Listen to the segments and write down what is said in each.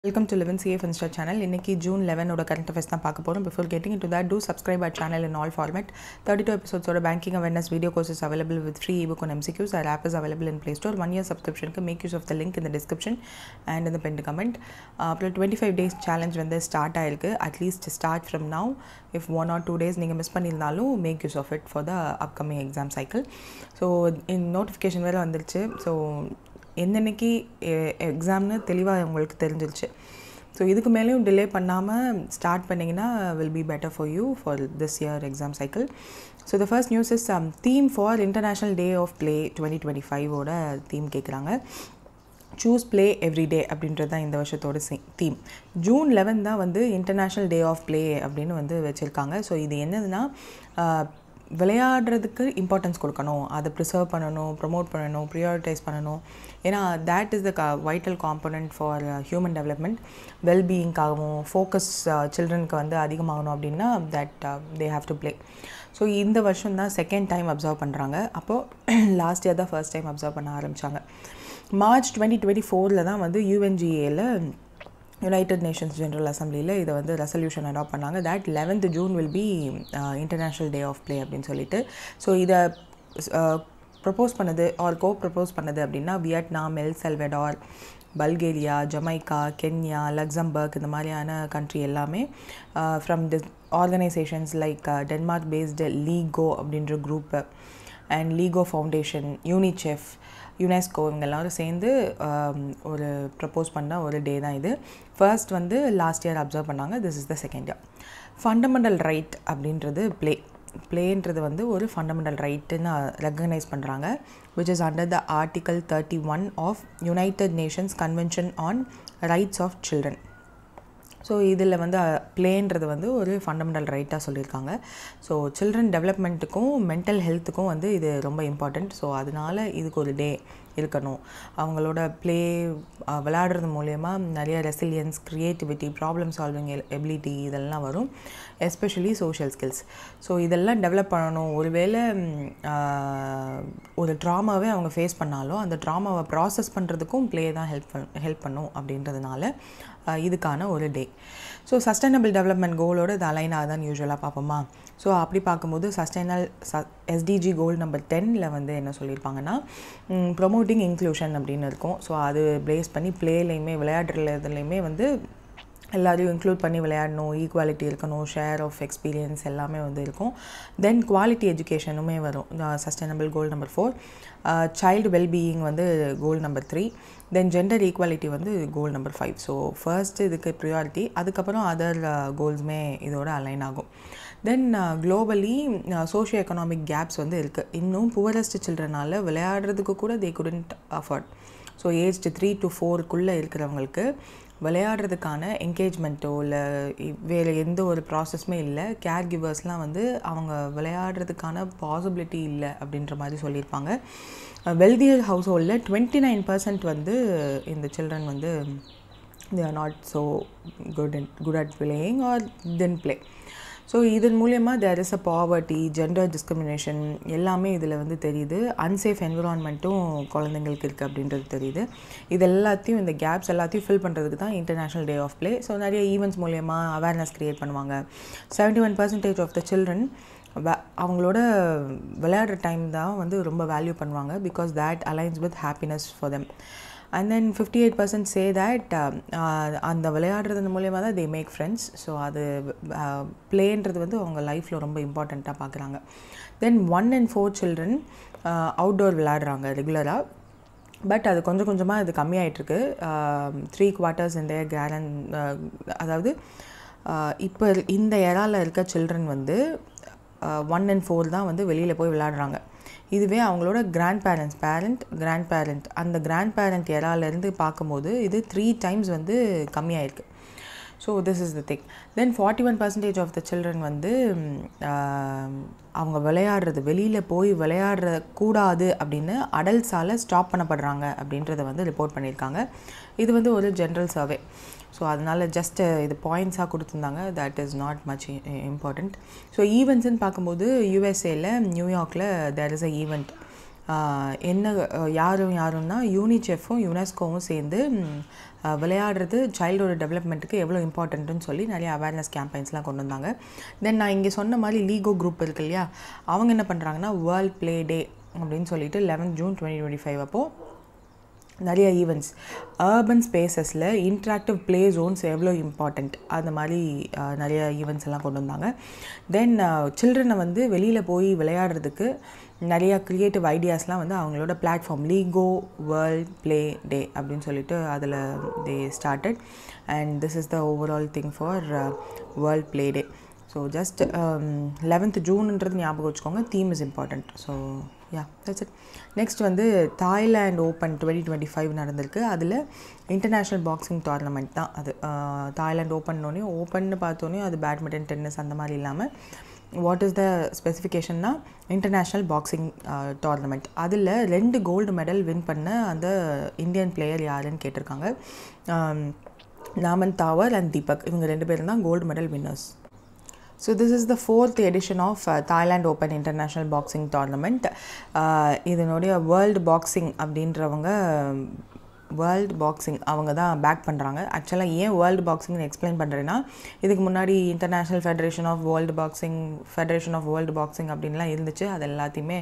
Welcome to Live in CA Finsta channel. இன்னைக்கு June 11 ஓட current affairs தான் பார்க்க போறோம். Before getting into that, do subscribe our channel in all format. 32 episodes of banking awareness video courses available with free ebook on MCQs. Our app is available in Play Store. 1 year subscription can make use of the link in the description and in the pinned comment. அப்புறம் 25 days challenge வந்து start ஆயிருக்கு. At least start from now. If 1 or 2 days நீங்க miss பண்ணிருந்தாலும் make use of it for the upcoming exam cycle. So in notification வேற வந்துருச்சு. So என்னன்னைக்கு எக்ஸாம்னு தெளிவாக உங்களுக்கு தெரிஞ்சிருச்சு. So இதுக்கு மேலேயும் டிலே பண்ணாமல் ஸ்டார்ட் பண்ணிங்கன்னா will be better for you for this year exam cycle. So the first news is theme for international day of play 2025ஓட தீம் கேட்குறாங்க. சூஸ் ப்ளே எவ்ரி டே அப்படின்றது தான் இந்த வருஷத்தோட தீம். June 11 தான் வந்து இன்டர்நேஷ்னல் டே ஆஃப் ப்ளே அப்படின்னு வந்து வச்சுருக்காங்க. ஸோ இது என்னதுன்னா விளையாடுறதுக்கு இம்பார்ட்டன்ஸ் கொடுக்கணும், அதை ப்ரிசர்வ் பண்ணணும், ப்ரொமோட் பண்ணணும், ப்ரியாரிட்டைஸ் பண்ணணும். ஏன்னா that is the vital component for human development. வெல்பீயிங்காகவும் ஃபோக்கஸ் சில்ட்ரனுக்கு வந்து அதிகமாகணும் அப்படின்னா that they have to play. ஸோ இந்த வருஷம் தான் செகண்ட் டைம் அப்சர்வ் பண்ணுறாங்க. அப்போது லாஸ்ட் இயர் தான் ஃபர்ஸ்ட் டைம் அப்சர்வ் பண்ண ஆரம்பித்தாங்க. March 2024 தான் வந்து UNGAல யுனைடெட் நேஷன்ஸ் ஜென்ரல் அசம்பிளியில் இதை வந்து ரெசல்யூஷன் அடாப்ட் பண்ணாங்க. That 11th June will be international day of play அப்படின்னு சொல்லிட்டு. ஸோ இதை ப்ரப்போஸ் பண்ணது ஆர் ப்ரப்போஸ் பண்ணது அப்படின்னா Vietnam, El Salvador, Bulgaria, Jamaica, Kenya, Luxembourg இந்த மாதிரியான கண்ட்ரி எல்லாமே from the organizations like Denmark based Lego அப்படின்ற group and Lego foundation, UNICEF, UNESCO இவங்க எல்லோரும் சேர்ந்து ஒரு ப்ரப்போஸ் பண்ண ஒரு டே தான் இது. ஃபர்ஸ்ட் வந்து லாஸ்ட் இயர் அப்சர்வ் பண்ணாங்க. This is the second year. Fundamental right அப்படின்றது ப்ளேன்றது வந்து ஒரு ஃபண்டமெண்டல் ரைட்டுன்னு ரெக்கக்னைஸ் பண்ணுறாங்க. Which is under the Article 31 of United Nations convention on rights of children. So இதில் வந்து ப்ளேன்றது வந்து ஒரு ஃபண்டமெண்டல் ரைட்டாக சொல்லியிருக்காங்க. ஸோ சில்ட்ரன் டெவலப்மெண்ட்டுக்கும் மென்டல் ஹெல்த்துக்கும் வந்து இது ரொம்ப இம்பார்ட்டண்ட். ஸோ அதனால் இதுக்கு ஒரு டே இருக்கணும். அவங்களோட விளையாடுறது மூலயமா நிறைய resilience, creativity, problem solving ability இதெல்லாம் வரும். Especially social skills. ஸோ இதெல்லாம் டெவலப் பண்ணணும். ஒருவேளை ஒரு ட்ராமாவே அவங்க ஃபேஸ் பண்ணாலும் அந்த ட்ராமாவை ப்ராசஸ் பண்ணுறதுக்கும் ப்ளே தான் ஹெல்ப் பண்ணும் அப்படின்றதுனால இதுக்கான ஒரு டே. ஸோ சஸ்டைனபிள் டெவலப்மெண்ட் கோலோடு இது அலைனாக தான் யூஸ்வலாக பார்ப்போமா. ஸோ அப்படி பார்க்கும்போது SDG கோல் நம்பர் 10 வந்து என்ன சொல்லியிருப்பாங்கன்னா ப்ரொமோட்டிங் இன்க்ளூஷன் அப்படின்னு இருக்கும். ஸோ அது பேஸ் பண்ணி ப்ளேலையுமே விளையாடுறதுலையுமே வந்து எல்லாரையும் இன்க்ளூட் பண்ணி விளையாடணும், ஈக்குவாலிட்டி இருக்கணும், ஷேர் ஆஃப் எக்ஸ்பீரியன்ஸ் எல்லாமே வந்து இருக்கும். தென் குவாலிட்டி எஜுகேஷனுமே வரும். Sustainable goal number 4. Child wellbeing வந்து goal number 3. Then gender equality வந்து கோல் நம்பர் 5. ஸோ ஃபர்ஸ்ட் இதுக்கு ப்ரியாரிட்டி, அதுக்கப்புறம் அதர் கோல்ஸுமே இதோட அலைன் ஆகும். Then globally socio economic gaps வந்து இருக்குது. இன்னும் புவரஸ்ட் சில்ட்ரனால் விளையாடுறதுக்கு கூட they couldn't afford. So age 3 to 4 இருக்கிறவங்களுக்கு விளையாடுறதுக்கான என்கேஜ்மெண்ட்டோ இல்லை வேறு எந்த ஒரு ப்ராசஸுமே இல்லை. கேர் கிவர்ஸ்லாம் வந்து அவங்க விளையாடுறதுக்கான பாசிபிலிட்டி இல்லை அப்படின்ற மாதிரி சொல்லியிருப்பாங்க. வெல்தியர் ஹவுஸ் ஹோல்டில் 29% வந்து இந்த சில்ட்ரன் வந்து they are not so good at playing or didn't play. So இதன் மூலயமா there is a poverty, gender discrimination எல்லாமே இதில் வந்து தெரியுது. அன்சேஃப் என்விரான்மெண்ட்டும் குழந்தைங்களுக்கு இருக்குது அப்படின்றது தெரியுது. இது எல்லாத்தையும், இந்த கேப்ஸ் எல்லாத்தையும் ஃபில் பண்ணுறதுக்கு தான் international day of play. So நிறைய ஈவெண்ட்ஸ் மூலயமா அவேர்னஸ் க்ரியேட் பண்ணுவாங்க. 71% ஆஃப் த சில்ட்ரன் அவங்களோட விளையாடுற டைம் தான் வந்து ரொம்ப வேல்யூ பண்ணுவாங்க. Because that alliance with happiness for them. And then 58% say that அந்த விளையாடுறது மூலயமா தான் they make friends. ஸோ அது ப்ளேன்றது வந்து அவங்க லைஃப்பில் ரொம்ப இம்பார்ட்டண்ட்டாக பார்க்குறாங்க. தென் 1 in 4 children அவுட்டோர் விளையாடுறாங்க ரெகுலராக. பட் அது கொஞ்சம் கொஞ்சமாக இது கம்மியாயிட்ருக்கு. 3/4 இந்த அதாவது இப்போ இந்த ஏராவில் இருக்க சில்ட்ரன் வந்து 1 in 4 தான் வந்து வெளியில் போய் விளையாடுறாங்க. இதுவே அவங்களோட கிராண்ட் பேரண்ட் அந்த கிராண்ட் பேரண்ட் ஏராலேருந்து பார்க்கும்போது இது 3 times வந்து கம்மியாயிருக்கு. So this is the thing. Then 41% of the children வந்து அவங்க விளையாடுறது, வெளியில் போய் விளையாடக்கூடாது அப்படின்னு அடல்ட்ஸால் ஸ்டாப் பண்ணப்படுறாங்க அப்படின்றத வந்து ரிப்போர்ட் பண்ணியிருக்காங்க. இது வந்து ஒரு ஜென்ரல் சர்வே. ஸோ அதனால் ஜஸ்ட்டு இது பாயிண்ட்ஸாக கொடுத்துருந்தாங்க. That is not much important. So ஈவெண்ட்ஸ்ன்னு பார்க்கும்போது யூஎஸ்ஏல நியூயார்க்கில் தேர் இஸ் அ ஈவெண்ட் என்ன யாருன்னா யூனிசெஃப்பும் யுனெஸ்கோவும் சேர்ந்து விளையாடுறது சைல்டோட டெவலப்மெண்ட்டுக்கு எவ்வளோ இம்பார்ட்டன்ட்டுன்னு சொல்லி நிறைய அவேர்னஸ் கேம்பெயின்ஸ்லாம் கொண்டு வந்தாங்க. தென் நான் இங்கே சொன்ன மாதிரி லீகோ குரூப் இருக்கு இல்லையா, அவங்க என்ன பண்ணுறாங்கன்னா வேர்ல்ட் ப்ளே டே அப்படின்னு சொல்லிட்டு 11 ஜூன் 2025 அப்போது நிறைய ஈவெண்ட்ஸ் அர்பன் ஸ்பேசஸில் இன்ட்ராக்டிவ் ப்ளே ஜோன்ஸ் எவ்வளோ இம்பார்ட்டண்ட் அந்த மாதிரி நிறைய ஈவெண்ட்ஸ் எல்லாம் கொண்டு வந்தாங்க. தென் சில்ட்ரனை வந்து வெளியில் போய் விளையாடுறதுக்கு நிறையா க்ரியேட்டிவ் ஐடியாஸ்லாம் வந்து அவங்களோட பிளாட்ஃபார்ம் லீகோ வேர்ல்ட் ப்ளே டே அப்படின்னு சொல்லிட்டு அதில் they started and this is the overall thing for world play day. So just 11th ஜூன்ன்றது ஞாபகம் வச்சுக்கோங்க, theme is important. So yeah that's it. Next வந்து தாய்லாண்ட் ஓப்பன் 2025 நடந்திருக்கு. அதில் இன்டர்நேஷ்னல் பாக்ஸிங் டோர்னமெண்ட் தான் அது. தாய்லாண்ட் ஓப்பன்னோடனே ஓப்பன்னு பார்த்தோன்னே அது பேட்மிண்டன், டென்னிஸ் அந்த மாதிரி இல்லாமல் வாட் இஸ் த ஸ்பெசிஃபிகேஷன்னா இன்டர்நேஷ்னல் பாக்ஸிங் டோர்னமெண்ட். அதில் 2 கோல்டு மெடல் வின் பண்ண அந்த இந்தியன் பிளேயர் யாருன்னு கேட்டிருக்காங்க. நாமன் தாவர் அண்ட் தீபக், இவங்க 2 பேரும் தான் gold medal winners. So this is the 4th edition of Thailand Open International Boxing Tournament. இதனுடைய வேர்ல்டு பாக்ஸிங் அப்படின்றவங்க வேர்ல்டு பாக்ஸிங் அவங்க தான் பேக் பண்ணுறாங்க. ஆக்சுவலாக ஏன் வேர்ல்டு பாக்ஸிங்னு எக்ஸ்பிளைன் பண்ணுறேன்னா, இதுக்கு முன்னாடி international federation of world boxing, federation of world boxing அப்படின்லாம் இருந்துச்சு. அது எல்லாத்தையுமே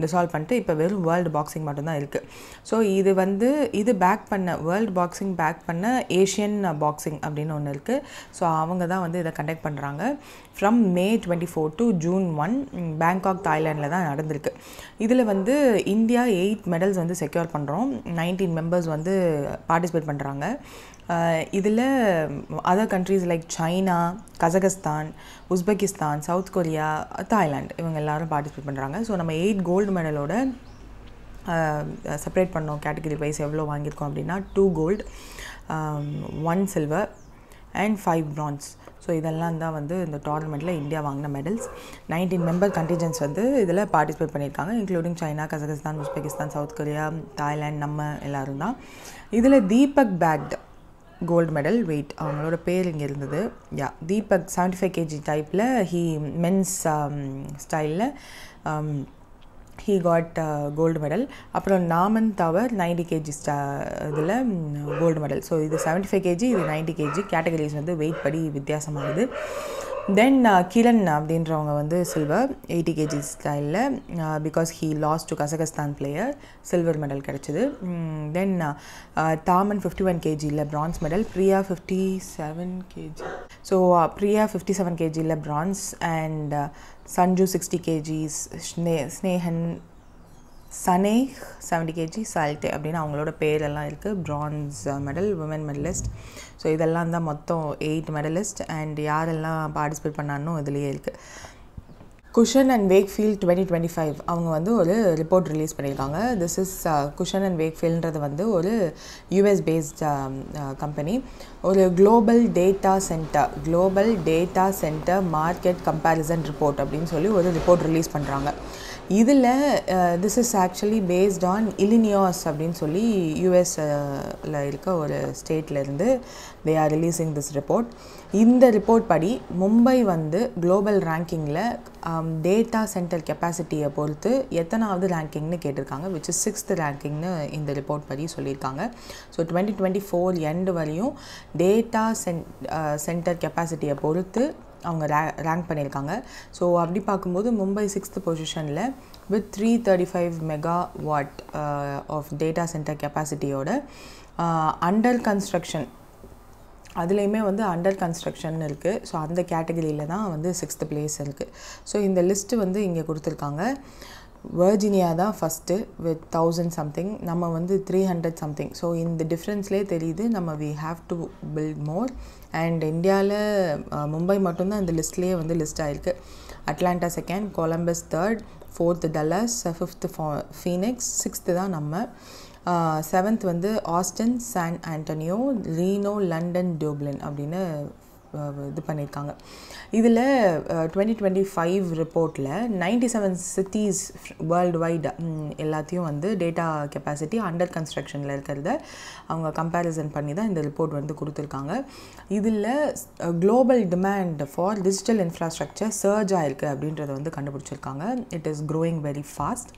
டிசால்வ் பண்ணிட்டு இப்போ வெறும் வேர்ல்டு பாக்ஸிங் மட்டும்தான் இருக்குது. ஸோ இது பேக் பண்ண வேர்ல்டு பாக்ஸிங் பேக் பண்ண ஏஷியன் பாக்ஸிங் அப்படின்னு ஒன்று இருக்குது. ஸோ அவங்க தான் வந்து இதை கண்டக்ட் பண்ணுறாங்க. From May 24 to June 1 Bangkok, தாய்லாண்டில் தான் நடந்திருக்கு. இதில் வந்து இந்தியா 8 மெடல்ஸ் வந்து செக்யூர் பண்ணுறோம். 19 மெம்பர்ஸ் வந்து பார்ட்டிசிபேட் பண்ணுறாங்க. இதில் other countries like China, Kazakhstan, Uzbekistan, South Korea, Thailand இவங்க எல்லோரும் பார்ட்டிசிபேட் பண்ணுறாங்க. ஸோ நம்ம 8 கோல்டு மெடலோட செப்பரேட் பண்ணோம். கேட்டகரி வைஸ் எவ்வளோ வாங்கியிருக்கோம் அப்படின்னா 2 gold, 1 silver and 5 bronze. So இதெல்லாம் தான் வந்து இந்த டோர்னமெண்ட்டில் இந்தியா வாங்கின மெடல்ஸ். 19 மெம்பர் கண்டிஜென்ட்ஸ் வந்து இதில் பார்ட்டிசிபேட் பண்ணியிருக்காங்க, including China, Kazakhstan, Uzbekistan, South Korea, Thailand, நம்ம எல்லோரும் தான். இதில் Deepak bagged gold medal weight, அவங்களோட பேர் இங்கே இருந்தது. தீபக் 75 kg டைப்பில் மென்ஸ் ஸ்டைலில் he got gold medal. அப்புறம் நாமன் தவர் 90 kg இதில் கோல்டு மெடல். ஸோ இது 75 kg, இது 90 kg. கேட்டகரிஸ் வந்து வெயிட் படி வித்தியாசமாகுது. தென் கிரண் அப்படின்றவங்க வந்து சில்வர் 80 kg ஸ்டைலில், because he lost to Kazakhstan player, silver medal கிடச்சிது. தென் தாமன் 51 kgயில் bronze medal, Priya 57 kg. So Priya 57 kgயில் பிரான்ஸ் அண்ட் சஞ்சு 60 kg, ஸ்னேஹன் சனேஹ் 70 kg, சால்டே அப்படின்னு அவங்களோட பேரெல்லாம் இருக்குது. Bronze medal, women medalist. So இதெல்லாம் தான் மொத்தம் 8 மெடலிஸ்ட் அண்ட் யாரெல்லாம் பார்ட்டிசிபேட் பண்ணாலும் இதுலேயே இருக்குது. குஷன் அண்ட் வேக்ஃபீல்ட் 2025 அவங்க வந்து ஒரு ரிப்போர்ட் ரிலீஸ் பண்ணியிருக்காங்க. திஸ் இஸ் குஷன் அண்ட் வேக்ஃபீல்ட்ன்றது வந்து ஒரு US பேஸ்ட் கம்பெனி. ஒரு global data center market comparison report அப்படின்னு சொல்லி ஒரு ரிப்போர்ட் ரிலீஸ் பண்ணுறாங்க. இதில் this is actually based on Illinois அப்படின்னு சொல்லி யூஎஸில் இருக்க ஒரு ஸ்டேட்லேருந்து they are releasing this report. இந்த ரிப்போர்ட் படி மும்பை வந்து குளோபல் ரேங்கிங்கில் டேட்டா சென்டர் கெப்பாசிட்டியை பொறுத்து எத்தனாவது ரேங்கிங்னு கேட்டிருக்காங்க, விச் இஸ் 6th ரேங்கிங்னு இந்த ரிப்போர்ட் படி சொல்லியிருக்காங்க. ஸோ 2024 எண்டு வரையும் டேட்டா சென்டர் கெப்பாசிட்டியை பொறுத்து அவங்க ரேங்க் பண்ணியிருக்காங்க. ஸோ அப்படி பார்க்கும்போது மும்பை 6th பொசிஷனில் with 335 megawatt of data center கெப்பாசிட்டியோட அண்டர் கன்ஸ்ட்ரக்ஷன், அதுலேயுமே வந்து அண்டர் கன்ஸ்ட்ரக்ஷன் இருக்குது. ஸோ அந்த கேட்டகரியில் தான் வந்து 6th பிளேஸ் இருக்குது. ஸோ இந்த லிஸ்ட்டு வந்து இங்கே கொடுத்துருக்காங்க. வர்ஜினியா தான் ஃபஸ்ட்டு வித் 1000 சம்திங், நம்ம வந்து 300 சம்திங். ஸோ இந்த டிஃப்ரென்ஸ்லேயே தெரியுது நம்ம we have to build more. And இந்தியாவில் மும்பை மட்டும்தான் இந்த லிஸ்ட்லேயே வந்து லிஸ்ட் ஆகிருக்கு. Atlanta 2nd, Columbus 3rd, 4th Dallas, 5th Phoenix, 6th தான் நம்ம, 7th வந்து Austin, San Antonio, Reno, London, Dublin அப்படின்னு இது பண்ணியிருக்காங்க. இதில் 2025 ரிப்போர்ட்டில் 97 சிட்டிஸ் வேர்ல்டு வைடு எல்லாத்தையும் வந்து டேட்டா கெப்பாசிட்டி அண்டர் கன்ஸ்ட்ரக்ஷனில் இருக்கிறத அவங்க கம்பேரிசன் பண்ணி தான் இந்த ரிப்போர்ட் வந்து கொடுத்துருக்காங்க. இதில் global demand for digital infrastructure surge ஆகிருக்கு அப்படின்றத வந்து கண்டுபிடிச்சிருக்காங்க. It is growing very fast.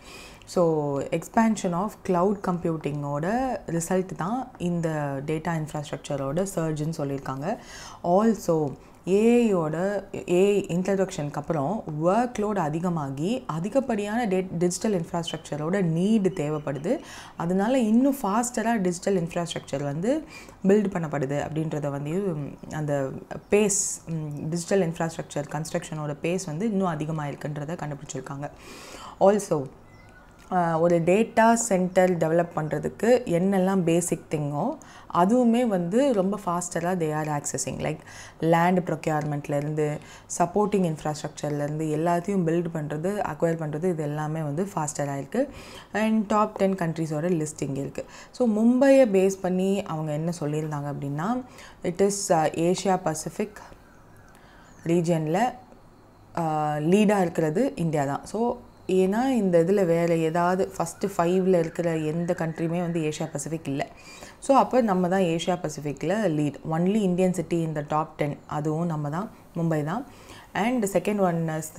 So expansion of cloud கம்ப்யூட்டிங்கோட ரிசல்ட் தான் இந்த டேட்டா இன்ஃப்ராஸ்ட்ரக்சரோட சர்ஜுன்னு சொல்லியிருக்காங்க. ஆல்சோ ஏஐயோட இன்ட்ரடக்ஷனுக்கு அப்புறம் ஒர்க் லோட் அதிகமாகி அதிகப்படியான டிஜிட்டல் இன்ஃப்ராஸ்ட்ரக்சரோட நீடு தேவைப்படுது. அதனால இன்னும் ஃபாஸ்டராக டிஜிட்டல் இன்ஃப்ராஸ்ட்ரக்சர் வந்து பில்ட் பண்ணப்படுது அப்படின்றத வந்து அந்த பேஸ் டிஜிட்டல் இன்ஃப்ராஸ்ட்ரக்சர் கன்ஸ்ட்ரக்ஷனோட பேஸ் வந்து இன்னும் அதிகமாக இருக்குன்றதை கண்டுபிடிச்சிருக்காங்க. ஆல்சோ ஒரு டேட்டா சென்டர் டெவலப் பண்ணுறதுக்கு என்னெல்லாம் பேசிக் திங்கோ அதுவுமே வந்து ரொம்ப ஃபாஸ்டராக they are accessing. Like land ப்ரொக்யூர்மெண்ட்லேருந்து சப்போர்ட்டிங் இன்ஃப்ராஸ்ட்ரக்சர்லேருந்து எல்லாத்தையும் பில்ட் பண்ணுறது அக்வயர் பண்ணுறது இது எல்லாமே வந்து ஃபாஸ்டராக இருக்குது. அண்ட் டாப் 10 கண்ட்ரிஸோட லிஸ்டிங் இருக்குது. ஸோ மும்பையை பேஸ் பண்ணி அவங்க என்ன சொல்லியிருந்தாங்க அப்படின்னா இட் இஸ் ஏஷியா பசிஃபிக் ரீஜனில் லீடாக இருக்கிறது இந்தியா தான். ஸோ ஏன்னா இந்த இதில் வேறு ஏதாவது ஃபஸ்ட்டு 5 இருக்கிற எந்த கண்ட்ரியுமே வந்து ஏஷியா பசிஃபிக் இல்லை. ஸோ அப்போ நம்ம தான் ஏஷியா பசிஃபிக்கில் லீட். ஒன்லி இந்தியன் சிட்டி இந்த டாப் 10 அதுவும் நம்ம தான், மும்பை தான். அண்ட் செகண்ட் ஒன் இஸ்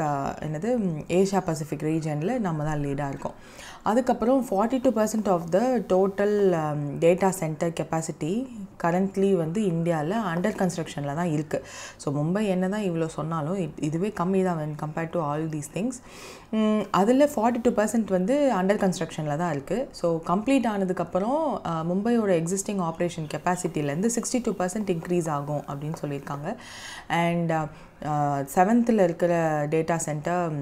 என்னது ஏஷியா பசிஃபிக் ரீஜனில் நம்ம தான் லீடாக இருக்கோம். அதுக்கப்புறம் 42% of the total data center capacity currently வந்து இந்தியாவில் அண்டர் கன்ஸ்ட்ரக்ஷனில் தான் இருக்குது. ஸோ மும்பை என்ன தான் இவ்வளோ சொன்னாலும் இதுவே கம்மி தான் when compared to all these things. அதில் 42% வந்து அண்டர் கன்ஸ்ட்ரக்ஷனில் தான் இருக்குது. ஸோ கம்ப்ளீட் ஆனதுக்கப்புறம் மும்பையோட எக்ஸிஸ்டிங் ஆப்ரேஷன் கெப்பாசிட்டிலேருந்து 62% இன்க்ரீஸ் ஆகும் அப்படின்னு சொல்லியிருக்காங்க. அண்ட் 7th இருக்கிற data centre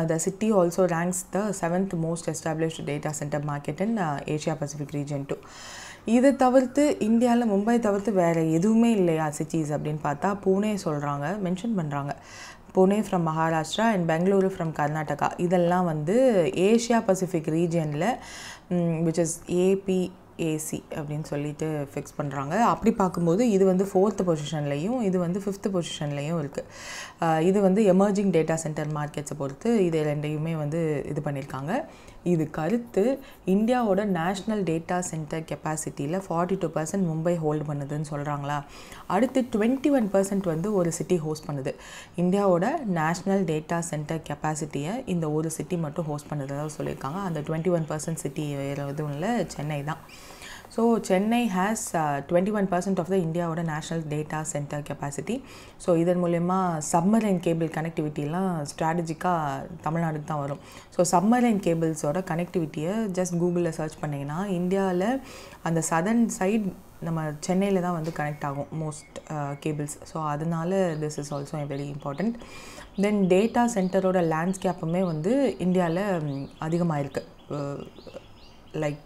the city also ranks the 7th most established data center market in Asia Pacific region too. இதை தவிர்த்து இந்தியாவில் மும்பை தவிர்த்து வேறு எதுவுமே இல்லையா சிட்டிஸ் அப்படின்னு பார்த்தா பூனே சொல்கிறாங்க, மென்ஷன் பண்ணுறாங்க. Pune from Maharashtra and Bengaluru from Karnataka இதெல்லாம் வந்து ஏஷியா பசிஃபிக் ரீஜனில் விச் இஸ் ஏபிஏசி அப்படின்னு சொல்லிட்டு ஃபிக்ஸ் பண்ணுறாங்க. அப்படி பார்க்கும்போது இது வந்து 4th பொசிஷன்லேயும் இது வந்து 5th பொசிஷன்லேயும் இருக்குது. இது வந்து எமர்ஜிங் டேட்டா சென்டர் மார்க்கெட்ஸை பொறுத்து இது ரெண்டையுமே வந்து இது பண்ணியிருக்காங்க. இது கருத்து இந்தியாவோட நேஷ்னல் டேட்டா சென்டர் கெப்பாசிட்டியில் 42% மும்பை ஹோல்டு பண்ணுதுன்னு சொல்கிறாங்களா. அடுத்து 21% வந்து ஒரு சிட்டி ஹோஸ்ட் பண்ணுது. இந்தியாவோட நேஷ்னல் டேட்டா சென்டர் கெப்பாசிட்டியை இந்த ஒரு சிட்டி மட்டும் ஹோஸ்ட் பண்ணுறதாக சொல்லியிருக்காங்க. அந்த 21% சிட்டி வேறு எதுவும் இல்லை, சென்னை தான். So Chennai has 21% of the இந்தியாவோட national data center capacity. So இதன் மூலயமா சப்மரைன் கேபிள் கனெக்டிவிட்டிலாம் ஸ்ட்ராட்டஜிக்காக தமிழ்நாடுக்கு தான் வரும். ஸோ சப்மரைன் கேபிள்ஸோட கனெக்டிவிட்டியை ஜஸ்ட் கூகுளில் சர்ச் பண்ணிங்கன்னா இந்தியாவில் அந்த சதர்ன் சைட் நம்ம சென்னையில் தான் வந்து கனெக்ட் ஆகும் மோஸ்ட் கேபிள்ஸ். ஸோ அதனால this is also very important. Then data சென்டரோட லேண்ட்ஸ்கேப்புமே வந்து இந்தியாவில் அதிகமாக இருக்குது. லைக்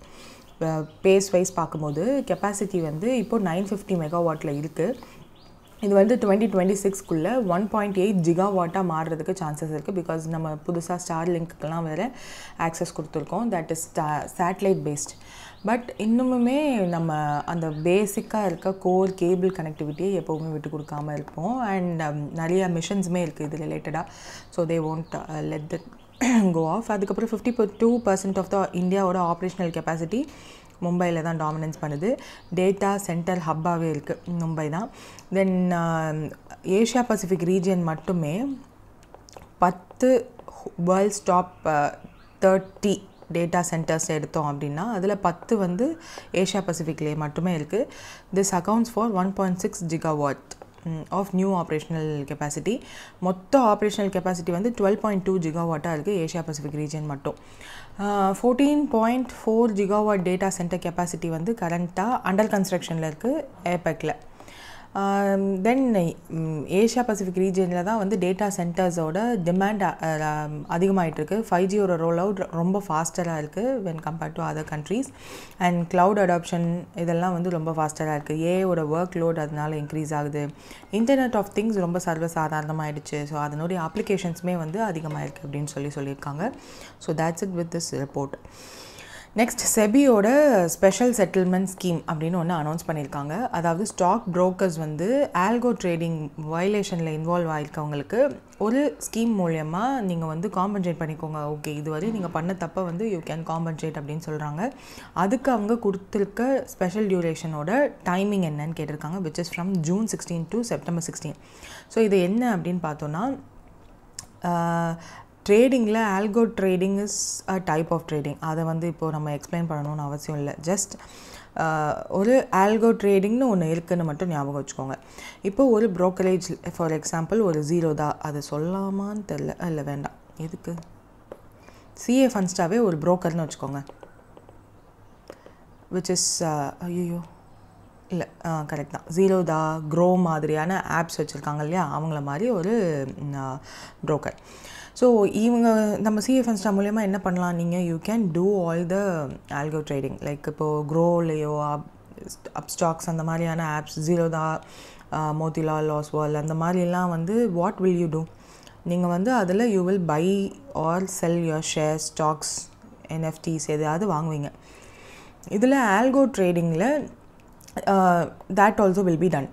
பேஸ் வைஸ் பார்க்கும்போது கெப்பாசிட்டி வந்து இப்போது 950 மெகாவாட்டில் இருக்குது. இது வந்து 2026க்குள்ளே 1.8 ஜிகாவாட்டாக மாறுறதுக்கு சான்சஸ் இருக்குது. பிகாஸ் நம்ம புதுசாக ஸ்டார்லிங்க்குலாம் வேறு ஆக்சஸ் கொடுத்துருக்கோம். That is satellite based. But இன்னுமுமே நம்ம அந்த பேசிக்காக இருக்க கோர் கேபிள் கனெக்டிவிட்டியை எப்போவுமே விட்டு கொடுக்காமல் இருப்போம். அண்ட் நிறைய மிஷன்ஸுமே இருக்குது இது ரிலேட்டடாக. So they won't let that go off. அதுக்கப்புறம் 52% ஆஃப் த இந்தியாவோட ஆப்ரேஷனல் கெப்பாசிட்டி மும்பையில் தான் டாமினன்ஸ் பண்ணுது. டேட்டா சென்டர் ஹப்பாகவே இருக்குது மும்பை தான். தென் ஏஷியா பசிஃபிக் ரீஜன் மட்டுமே 10 வேர்ல்ட்ஸ் டாப் 30 டேட்டா சென்டர்ஸ் எடுத்தோம் அப்படின்னா அதில் 10 வந்து ஏஷியா பசிஃபிக்லேயே மட்டுமே இருக்குது. This accounts for 1.6 gigawatt of new operational capacity. மொத்த ஆப்ரேஷனல் கெப்பாசிட்டி வந்து 12.2 ஜிகாவாட்டாக இருக்குது ஏஷியா பசிஃபிக் ரீஜன் மட்டும். 14.4 ஜிகாவாட் டேட்டா சென்டர் கெப்பாசிட்டி வந்து கரண்ட்டாக அண்டர் கன்ஸ்ட்ரக்ஷனில் இருக்குது ஏபெக்கில். தென் ஏஷியா பசிஃபிக் ரீஜனில் தான் வந்து டேட்டா சென்டர்ஸோட டிமாண்ட் அதிகமாகிட்டுருக்கு. 5Gயோட ரோல் அவுட் ரொம்ப ஃபாஸ்டராக இருக்குது when compared to other countries. And cloud adoption இதெல்லாம் வந்து ரொம்ப ஃபாஸ்டராக இருக்குது. ஏஐயோட ஒர்க் லோட் அதனால இன்க்ரீஸ் ஆகுது. இன்டர்நெட் ஆஃப் திங்ஸ் ரொம்ப சர்வசாதாரணமாகிடுச்சு. ஸோ அதனுடைய அப்ளிகேஷன்ஸுமே வந்து அதிகமாக இருக்குது அப்படின்னு சொல்லியிருக்காங்க. So that's it with this report. Next செபியோட ஸ்பெஷல் செட்டில்மெண்ட் ஸ்கீம் அப்படின்னு ஒன்று அனௌன்ஸ் பண்ணியிருக்காங்க. அதாவது ஸ்டாக் புரோக்கர்ஸ் வந்து ஆல்கோ ட்ரேடிங் வயலேஷனில் இன்வால்வ் ஆகிருக்கவங்களுக்கு ஒரு ஸ்கீம் மூலயமா நீங்கள் வந்து காம்பன்சேட் பண்ணிக்கோங்க. ஓகே, இதுவரை நீங்கள் பண்ண தப்பை வந்து யூ கேன் காம்பன்சேட் அப்படின்னு சொல்கிறாங்க. அதுக்கு அவங்க கொடுத்துருக்க ஸ்பெஷல் டியூரேஷனோட டைமிங் என்னன்னு கேட்டிருக்காங்க. Which is from June 16 to September 16. So இது என்ன அப்படின்னு பார்த்தோன்னா ட்ரேடிங்கில் algo trading is a type of trading. அதை வந்து இப்போது நம்ம எக்ஸ்பிளைன் பண்ணணும்னு அவசியம் இல்லை. ஜஸ்ட் ஒரு ஆல்கோ ட்ரேடிங்னு ஒன்று இருக்குதுன்னு மட்டும் ஞாபகம் வச்சுக்கோங்க. இப்போ ஒரு ப்ரோக்கரேஜ் ஃபார் எக்ஸாம்பிள் ஒரு ஜீரோதா, அது சொல்லலாமான்னு தெரில, இல்லை வேண்டாம், எதுக்கு, சிஏ ஃபன்ஸ்டாவே ஒரு ப்ரோக்கர்னு வச்சுக்கோங்க, விச் இஸ் ஐயோ இல்லை கரெக்ட் தான், ஜீரோதா, க்ரோ மாதிரியான ஆப்ஸ் வச்சுருக்காங்க இல்லையா, அவங்கள மாதிரி ஒரு ப்ரோக்கர். ஸோ இவங்க நம்ம சிஏ ஃபன்ஸ்டா மூலயமா என்ன பண்ணலாம், நீங்கள் you can do all the algo trading. Like இப்போது க்ரோலேயோ அப்ஸ்டாக்ஸ் அந்த மாதிரியான ஆப்ஸ், ஜீரோதா, மோதிலால் ஓஸ்வால் அந்த மாதிரிலாம் வந்து வாட் வில் யூ டூ, நீங்கள் வந்து அதில் you will buy or sell your share, stocks, NFTs எதாவது வாங்குவீங்க. இதில் ஆல்கோ ட்ரேடிங்கில் that also will be done.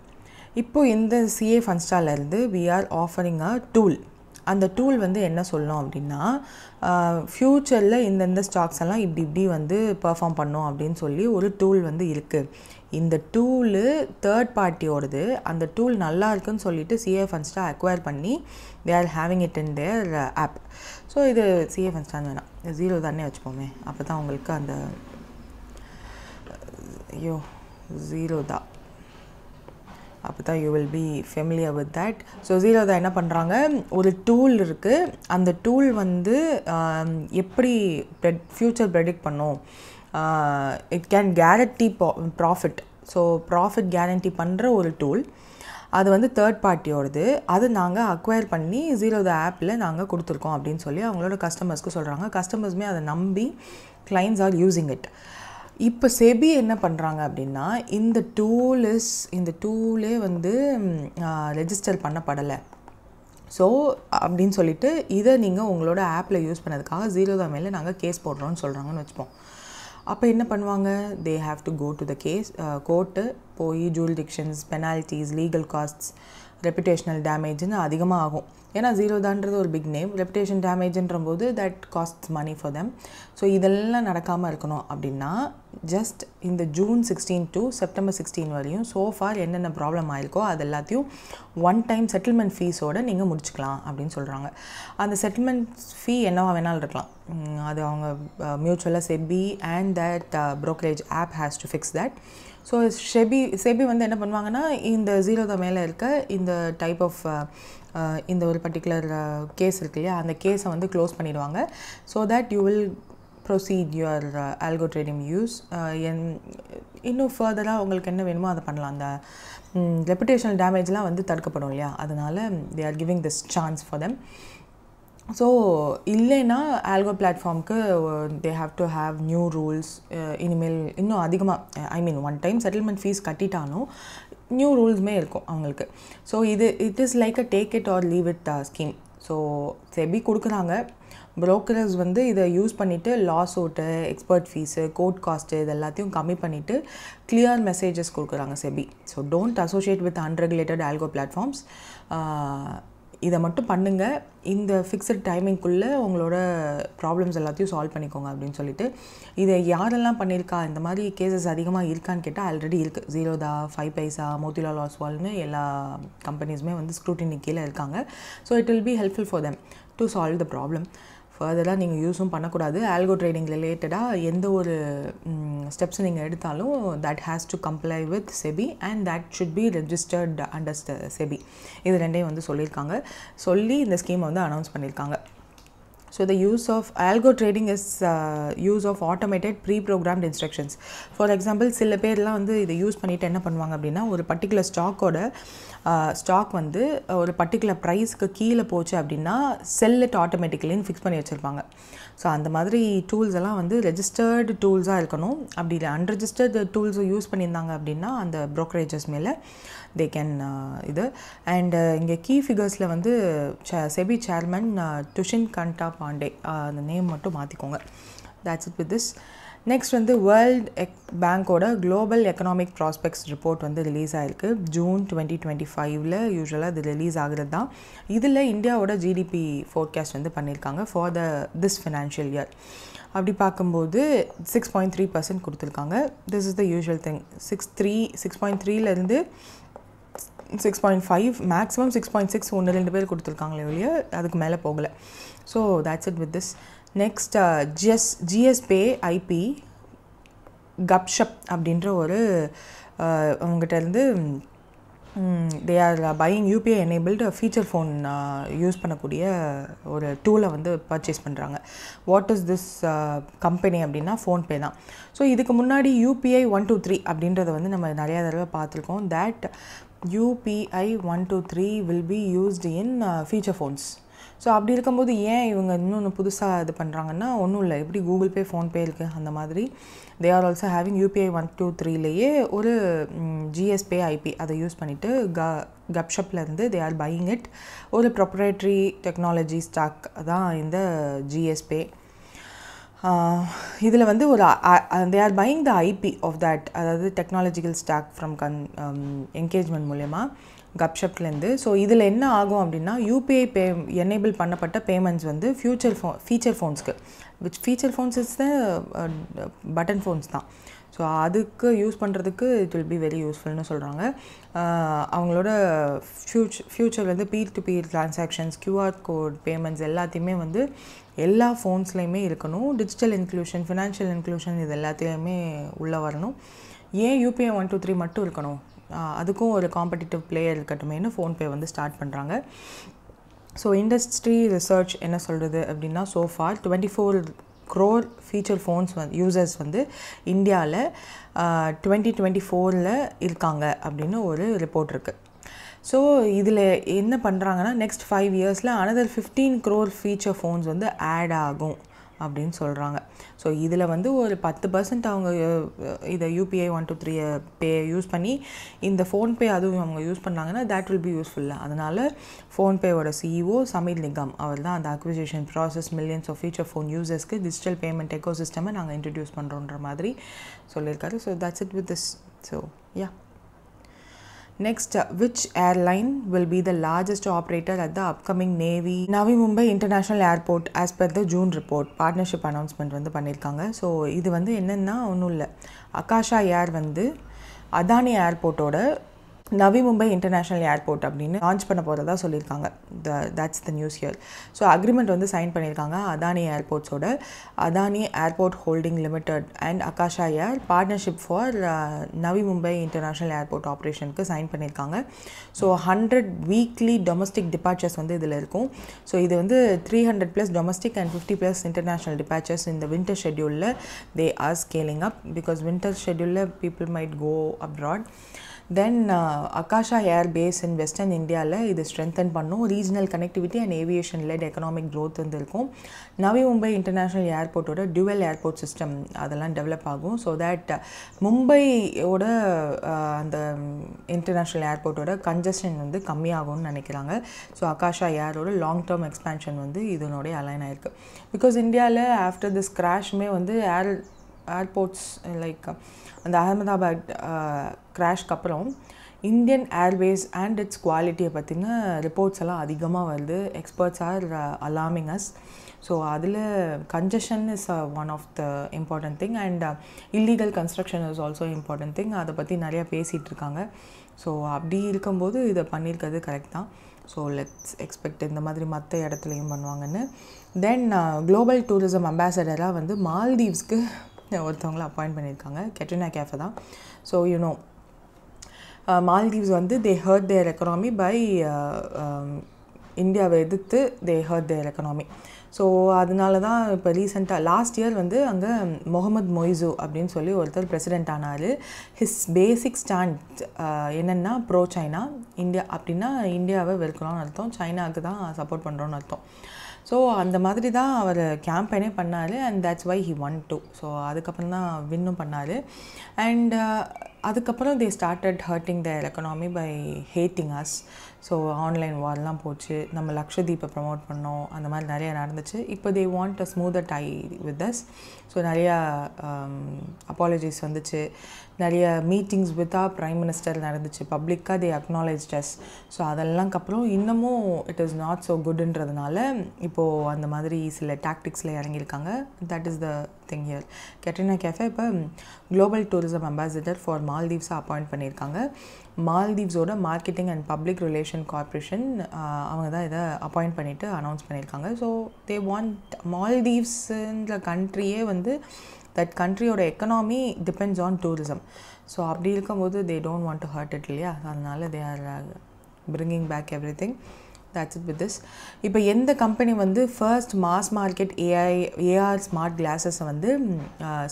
இப்போ இந்த சிஏ ஃபன்ஸ்டாலேருந்து we are offering a tool. அந்த டூல் வந்து என்ன சொல்லணும் அப்படின்னா, ஃப்யூச்சரில் இந்தந்த ஸ்டாக்ஸ் எல்லாம் இப்படி வந்து பெர்ஃபார்ம் பண்ணோம் அப்படின்னு சொல்லி ஒரு டூல் வந்து இருக்குது. இந்த டூலு தேர்ட் பார்ட்டியோடது. அந்த டூல் நல்லா இருக்குன்னு சொல்லிட்டு சிஏ ஃபன்ஸ்டா அக்வயர் பண்ணி they are having it in their app. So இது சிஏ ஃபன்ஸ்டான்னு வேணாம், ஜீரோ தானே வச்சுப்போமே, அப்போ தான் உங்களுக்கு அந்த ஐயோ ஜீரோதா, அப்போ தான் you will be familiar with that. So Zerodha என்ன பண்ணுறாங்க, ஒரு டூல் இருக்குது. அந்த டூல் வந்து எப்படி ஃப்யூச்சர் ப்ரெடிக்ட் பண்ணும், it can guarantee profit. So profit guarantee பண்ணுற ஒரு டூல். அது வந்து தேர்ட் பார்ட்டியோடது. அது நாங்கள் அக்வயர் பண்ணி ஜீரோதா ஆப்பில் நாங்கள் கொடுத்துருக்கோம் அப்படின்னு சொல்லி அவங்களோட கஸ்டமர்ஸ்க்கு சொல்கிறாங்க. கஸ்டமர்ஸுமே அதை நம்பி கிளைண்ட்ஸ் ஆர் யூஸிங் இட். இப்போ செபி என்ன பண்ணுறாங்க அப்படின்னா, இந்த டூலே வந்து ரெஜிஸ்டர் பண்ணப்படலை. ஸோ அப்படின்னு சொல்லிட்டு இதை நீங்கள் உங்களோட ஆப்பில் யூஸ் பண்ணதுக்காக ஜீரோதா மேலே நாங்கள் கேஸ் போடுறோன்னு சொல்கிறாங்கன்னு வச்சுப்போம். அப்போ என்ன பண்ணுவாங்க, they have to go to the case, court போய் jurisdictions, penalties, legal costs, reputational டேமேஜ்னு அதிகமாக ஆகும். ஏன்னா ஜீரோதான்றது ஒரு பிக் நேம், ரெப்புடேஷன் டேமேஜ்ன்ற போது that costs money for them. So இதெல்லாம் நடக்காமல் இருக்கணும் அப்படின்னா ஜஸ்ட் இந்த ஜூன் 16 டு செப்டம்பர் 16 வரையும் சோஃபார் என்னென்ன ப்ராப்ளம் ஆயிருக்கோ அது எல்லாத்தையும் ஒன் டைம் செட்டில்மெண்ட் ஃபீஸோடு நீங்கள் முடிச்சுக்கலாம் அப்படின்னு சொல்கிறாங்க. அந்த செட்டில்மெண்ட் ஃபீ என்னவா வேணாலும் இருக்கலாம். அது அவங்க மியூச்சுவலாக SEBI and that brokerage app has to fix that. So SEBI வந்து என்ன பண்ணுவாங்கன்னா, இந்த ஜீரோதா மேலே இருக்க இந்த டைப் ஆஃப் இந்த ஒரு பர்டிகுலர் கேஸ் இருக்கு இல்லையா, அந்த கேஸை வந்து க்ளோஸ் பண்ணிடுவாங்க. So that you will proceed your algo trading use. இன்னும் ஃபர்தராக உங்களுக்கு என்ன வேணுமோ அதை பண்ணலாம். அந்த ரெப்புடேஷனல் டேமேஜ்லாம் வந்து தடுக்கப்படும் இல்லையா, அதனால் they are giving this chance for them. So இல்லைன்னா ஆல்கோ பிளாட்ஃபார்முக்கு they have to have new rules. இனிமேல் இன்னும் அதிகமாக, I mean one time settlement fees கட்டிட்டாலும் நியூ ரூல்ஸுமே இருக்கும் அவங்களுக்கு. So it is like a take it or leave it scheme. So SEBI கொடுக்குறாங்க, ப்ரோக்கரர்ஸ் வந்து இதை யூஸ் பண்ணிவிட்டு லா சூட்டு, எக்ஸ்பர்ட் ஃபீஸு, கோர்ட் காஸ்ட்டு இது எல்லாத்தையும் கம்மி பண்ணிவிட்டு கிளியர் மெசேஜஸ் கொடுக்குறாங்க SEBI. So don't associate with unregulated algo platforms. இதை மட்டும் பண்ணுங்கள், இந்த ஃபிக்ஸட் டைமிங்குள்ளே உங்களோட ப்ராப்ளம்ஸ் எல்லாத்தையும் சால்வ் பண்ணிக்கோங்க அப்படின்னு சொல்லிட்டு. இதை யாரெல்லாம் பண்ணியிருக்கா, இந்த மாதிரி கேசஸ் அதிகமாக இருக்கான்னு கேட்டால் ஆல்ரெடி இருக்குது. ஜீரோதா, 5 பைசா, மோதிலால் ஓஸ்வால்னு எல்லா கம்பெனிஸுமே வந்து ஸ்க்ரூட்டினி கீழே இருக்காங்க. So it will be helpful for them to solve the problem. ஃபர்தராக நீங்கள் யூஸும் பண்ணக்கூடாது. ஆல்கோ ட்ரேடிங் ரிலேட்டடாக எந்த ஒரு ஸ்டெப்ஸ் நீங்கள் எடுத்தாலும் that has to comply with SEBI and that should be registered under SEBI. இது ரெண்டையும் வந்து சொல்லியிருக்காங்க, சொல்லி இந்த ஸ்கீமை வந்து அனௌன்ஸ் பண்ணியிருக்காங்க. So the use of algo trading is use of automated pre-programmed instructions. For example, சில பேர்லாம் வந்து இதை யூஸ் பண்ணிவிட்டு என்ன பண்ணுவாங்க அப்படின்னா, ஒரு பர்டிகுலர் ஸ்டாக் வந்து ஒரு பர்டிகுலர் ப்ரைஸ்க்கு கீழே போச்சு அப்படின்னா செல் இட் ஆட்டோமேட்டிக்கலின்னு ஃபிக்ஸ் பண்ணி வச்சுருப்பாங்க. ஸோ அந்த மாதிரி டூல்ஸ் எல்லாம் வந்து ரெஜிஸ்டர்டு டூல்ஸாக இருக்கணும். அப்படி இல்லை அன்ரெஜிஸ்டர்டு டூல்ஸை யூஸ் பண்ணியிருந்தாங்க அப்படின்னா அந்த ப்ரோக்கரேஜஸ் மேலே தே கேன் இது. அண்ட் இங்கே கீ ஃபிகர்ஸில் வந்து செபி சேர்மன் துஷின் கண்டா பாண்டே, அந்த நேம் மட்டும் மாற்றிக்கோங்க. That's it with this. Next வந்து வேர்ல்ட் பேங்கோட குளோபல் எக்கனாமிக் ப்ராஸ்பெக்ட்ஸ் ரிப்போர்ட் வந்து ரிலீஸ் ஆகிருக்கு ஜூன் 2025. யூஸ்வலாக இது ரிலீஸ் ஆகிறது தான். இதில் இந்தியாவோட ஜிடிபி ஃபோர்காஸ்ட் வந்து பண்ணியிருக்காங்க ஃபார் திஸ் ஃபினான்ஷியல் இயர். அப்படி பார்க்கும்போது 6.3% கொடுத்துருக்காங்க. This is the usual thing. 6.3லேருந்து 6.5 மேக்ஸிமம் 6.6 ஒன்று 2 பேர் கொடுத்துருக்காங்களே ஒழிய அதுக்கு மேலே போகலை. So that's it with this. Next GSPay IP Gupshup அப்படின்ற ஒரு அவங்ககிட்ட இருந்து they are buying UPI enabled feature phone use பண்ணக்கூடிய ஒரு டூலை வந்து பர்ச்சேஸ் பண்ணுறாங்க. வாட் இஸ் திஸ் கம்பெனி அப்படின்னா ஃபோன்பே தான். ஸோ இதுக்கு முன்னாடி UPI 123 அப்படின்றத வந்து நம்ம நிறையா தடவை பார்த்துருக்கோம். That UPI 123 will be used in feature phones. So அப்படி இருக்கும்போது ஏன் இவங்க இன்னொன்று புதுசாக இது பண்ணுறாங்கன்னா, ஒன்றும் இல்லை, எப்படி கூகுள் பே ஃபோன்பே இருக்குது அந்த மாதிரி they are also having UPI 123லேயே ஒரு ஜிஎஸ்பே ஐபி அதை யூஸ் பண்ணிவிட்டு கப்ஷப்லேருந்து தே ஆர் பையிங் இட். ஒரு ப்ரொப்ரேட்ரி டெக்னாலஜி ஸ்டாக் தான் இந்த ஜிஎஸ்பே. இதில் வந்து ஒரு they are buying the IP of that, அதாவது டெக்னாலஜிக்கல் ஸ்டாக் ஃப்ரம் என்கேஜ்மெண்ட் மூலயமா கப்ஷப்லேருந்து. ஸோ இதில் என்ன ஆகும் அப்படின்னா, யூபிஐ எனேபிள் பண்ணப்பட்ட பேமெண்ட்ஸ் வந்து ஃபீச்சர் ஃபோன்ஸ்க்கு, which feature phones is the button phones தான். ஸோ அதுக்கு யூஸ் பண்ணுறதுக்கு இட் வில் பி வெரி யூஸ்ஃபுல்னு சொல்கிறாங்க. அவங்களோட ஃப்யூச்சர் வந்து peer to peer transactions, QR code payments எல்லாத்தையுமே வந்து எல்லா ஃபோன்ஸ்லேயுமே இருக்கணும். டிஜிட்டல் இன்க்ளூஷன், ஃபினான்ஷியல் இன்க்ளூஷன் இது எல்லாத்தையுமே உள்ளே வரணும். ஏன் UPI 123 மட்டும் இருக்கணும், அதுக்கும் ஒரு காம்படிட்டிவ் பிளேயர் இருக்கட்டுமேனு ஃபோன்பே வந்து ஸ்டார்ட் பண்ணுறாங்க. ஸோ இண்டஸ்ட்ரி ரிசர்ச் என்ன சொல்கிறது அப்படின்னா, so far 24 crore feature phones users வந்து இந்தியாவில் 2024 இருக்காங்க அப்படின்னு ஒரு ரிப்போர்ட் இருக்குது. ஸோ இதில் என்ன பண்ணுறாங்கன்னா, next 5 yearsல another 15 crore feature phones வந்து ஆட் ஆகும் அப்படின்னு சொல்கிறாங்க. ஸோ இதில் வந்து ஒரு 10% அவங்க இதை UPI 123 பே யூஸ் பண்ணி இந்த ஃபோன்பே அதுவும் அவங்க யூஸ் பண்ணாங்கன்னா தேட் வில் பி யூஸ்ஃபுல். அதனால் ஃபோன்பேவோட CEO சமீர் நிகம் அவர் தான் அந்த acquisition process millions of feature phone யூசர்ஸ்க்கு டிஜிட்டல் பேமெண்ட் எக்கோசிஸ்டமை நாங்கள் இன்ட்ரடியூஸ் பண்ணுறோன்ற மாதிரி சொல்லியிருக்காரு. So that's it with this. So yeah. Next, which airline will be the largest operator at the upcoming Navi Mumbai International Airport as per the June report? Partnership announcement வந்து பண்ணியிருக்காங்க. So இது வந்து என்னென்னா ஒன்றும் இல்லை, அகாஷா ஏர் வந்து அதானி ஏர்போர்ட்டோட Navi Mumbai international airport அப்படின்னு லான்ச் பண்ண போகிறதா சொல்லியிருக்காங்க. That's the news here. So agreement வந்து சைன் பண்ணியிருக்காங்க அதானி ஏர்போர்ட்ஸோட. Adani airport holding limited and Akasa air partnership for Navi Mumbai international airport ஆப்ரேஷனுக்கு சைன் பண்ணியிருக்காங்க. ஸோ 100 வீக்லி டொமஸ்டிக் டிபார்ச்சர்ஸ் வந்து இதில் இருக்கும். ஸோ இது வந்து 300+ டொமஸ்டிக் அண்ட் 50+ இன்டர்நேஷ்னல் டிபார்ச்சர்ஸ் இந்த வின்டர் ஷெட்யூலில் they are scaling up because winter ஷெட்யூலில் people might go abroad. Then Akasa air base in western இந்தியாவில் இது ஸ்ட்ரென்தன் பண்ணும். Regional connectivity and aviation led economic growth வந்து இருக்கும். நவி மும்பை இன்டர்நேஷ்னல் ஏர்போர்ட்டோட டுவல் ஏர்போர்ட் சிஸ்டம் அதெல்லாம் டெவலப் ஆகும். ஸோ தட் மும்பையோட அந்த இன்டர்நேஷ்னல் ஏர்போர்ட்டோட கன்ஜஷன் வந்து கம்மியாகும்னு நினைக்கிறாங்க. ஸோ அகாஷா ஏரோட லாங் டேர்ம் எக்ஸ்பேன்ஷன் வந்து இதனுடைய அலைன் ஆயிருக்கு. பிகாஸ் இந்தியாவில் ஆஃப்டர் திஸ் கிராஷுமே வந்து ஏர்போர்ட்ஸ் லைக் அந்த அகமதாபாத் கிராஷ்க்கு அப்புறம் இந்தியன் ஏர்வேஸ் அண்ட் இட்ஸ் குவாலிட்டியை பற்றின ரிப்போர்ட்ஸ் எல்லாம் அதிகமாக வருது. Experts are alarming us. So அதில் congestion is one of the important thing and illegal construction is also important thing. அதை பற்றி நிறையா பேசிகிட்டு இருக்காங்க. ஸோ அப்படி இருக்கும்போது இதை பண்ணியிருக்கிறது கரெக்ட் தான். ஸோ லெட்ஸ் எக்ஸ்பெக்ட் இந்த மாதிரி மற்ற இடத்துலையும் பண்ணுவாங்கன்னு. தென் குளோபல் டூரிசம் அம்பாசடராக வந்து மால்தீவ்ஸ்க்கு ஒருத்தவங்களை அப்பாயிண்ட் பண்ணியிருக்காங்க. கெட்ரினா கேஃபே தான். ஸோ யூனோ மால்தீவ்ஸ் வந்து they hurt their economy by இந்தியாவை எதிர்த்து they hurt their economy. So அதனால தான் இப்போ ரீசெண்டாக லாஸ்ட் இயர் வந்து அங்கே முகமது மொய்சு அப்படின்னு சொல்லி ஒருத்தர் பிரசிடெண்ட் ஆனார். ஹிஸ் பேசிக் ஸ்டாண்ட் என்னென்னா ப்ரோ சைனா. இந்தியா அப்படின்னா இந்தியாவை வெறுக்கணும்னு அர்த்தம், சைனாவுக்கு தான் சப்போர்ட் பண்ணுறோன்னு அர்த்தம். ஸோ அந்த மாதிரி தான் அவர் கேம்பெயினே பண்ணார் and that's why he won too. So அதுக்கப்புறம் தான் வின்னும் பண்ணார். அண்ட் அதுக்கப்புறம் they started hurting their economy by hating us. So online வார்லாம் போச்சு, நம்ம லக்ஷதீப்பை ப்ரமோட் பண்ணோம், அந்த மாதிரி நிறையா நடந்துச்சு. இப்போ they want a smoother tie with us. So நிறையா அப்பாலஜிஸ் வந்துச்சு, நிறைய meetings with our prime minister நடந்துச்சு, பப்ளிக்காக தே அக்னாலேஜ்ட் அஸ். ஸோ அதெல்லாம்க்கப்புறம் இன்னமும் இட் இஸ் நாட் ஸோ குட்ன்றதுனால இப்போது அந்த மாதிரி சில டாக்டிக்ஸில் இறங்கியிருக்காங்க. That is the thing here. Katrina Kaif இப்போ global tourism ambassador for Maldives appoint பண்ணியிருக்காங்க. மால்தீவ்ஸோட marketing and public relation corporation அவங்க தான் இதை அப்பாயிண்ட் பண்ணிவிட்டு அனௌன்ஸ் பண்ணியிருக்காங்க. ஸோ தே வாண்ட் மால்தீவ்ஸுன்ற கண்ட்ரியே வந்து தட் கண்ட்ரியோட economy depends on tourism. So அப்படி இருக்கும்போது they don't want to hurt it இல்லையா, அதனால they are bringing back everything. That's it with this. இப்போ எந்த கம்பெனி வந்து first mass market AR smart கிளாஸஸை வந்து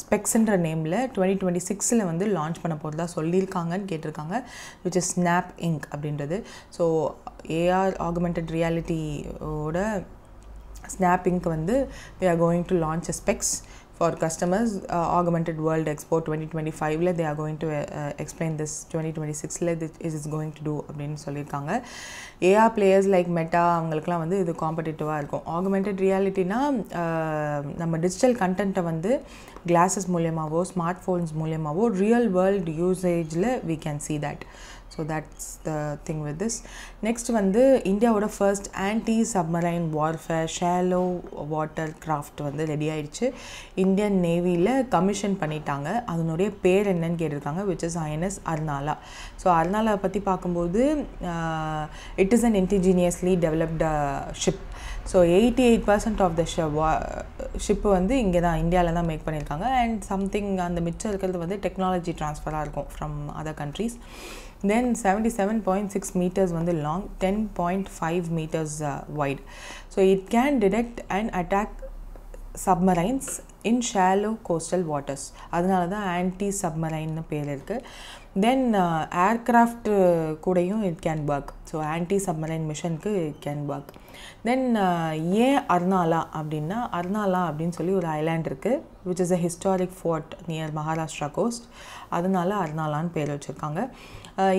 ஸ்பெக்ஸ்ன்ற நேமில் 2026 வந்து லான்ச் பண்ண போகிறதா சொல்லியிருக்காங்கன்னு கேட்டிருக்காங்க, விச் இஸ் ஸ்னாப் இங்க் அப்படின்றது. ஸோ ஏஆர் ஆகுமெண்டட் ரியாலிட்டியோட ஸ்னாப் இங்க் வந்து they are going to launch a specs for customers. Augmented World Expo 2025 they are going to explain this. 2026 is going to do அப்படின்னு சொல்லியிருக்காங்க. AR players like meta அவங்களுக்குலாம் வந்து இது காம்படிட்டிவாக இருக்கும். Augmented ரியாலிட்டினா நம்ம digital கண்டென்ட்டை வந்து கிளாஸஸ் மூலியமாகவோ ஸ்மார்ட் ஃபோன்ஸ் மூலியமாகவோ ரியல் வேர்ல்டு யூசேஜில் we can see that. So that's the thing with this. Next வந்து இந்தியாவோட first anti submarine warfare shallow water craft வந்து ரெடி ஆயிடுச்சு. இந்தியன் நேவியில் கமிஷன் பண்ணிட்டாங்க. அதனுடைய பேர் என்னன்னு கேட்டிருக்காங்க, which is INS Arnala. So Arnala பற்றி பார்க்கும்போது it is an indigenously developed ship. So 88% of the ship வந்து இங்கே தான் இந்தியாவில் தான் மேக் பண்ணியிருக்காங்க. அண்ட் சம்திங் அந்த மிச்சம் இருக்கிறது வந்து டெக்னாலஜி ட்ரான்ஸ்ஃபராக இருக்கும் from other countries. Then 77.6 meters வந்து long, 10.5 meters wide. So it can detect and attack submarines in shallow coastal waters. அதனால தான் ஆன்டி சப்மரைன்னு பேர் இருக்குது. தென் ஏர்க்ராஃப்ட் கூடயும் it can work. So anti submarine மிஷனுக்கு இட் கேன் ஒர்க். தென் ஏன் அர்னாலா அப்படின்னா, அர்னாலா அப்படின்னு சொல்லி ஒரு ஐலாண்ட் இருக்குது, which is a historic fort near Maharashtra coast. அதனால அர்னாலான்னு பேர் வச்சுருக்காங்க.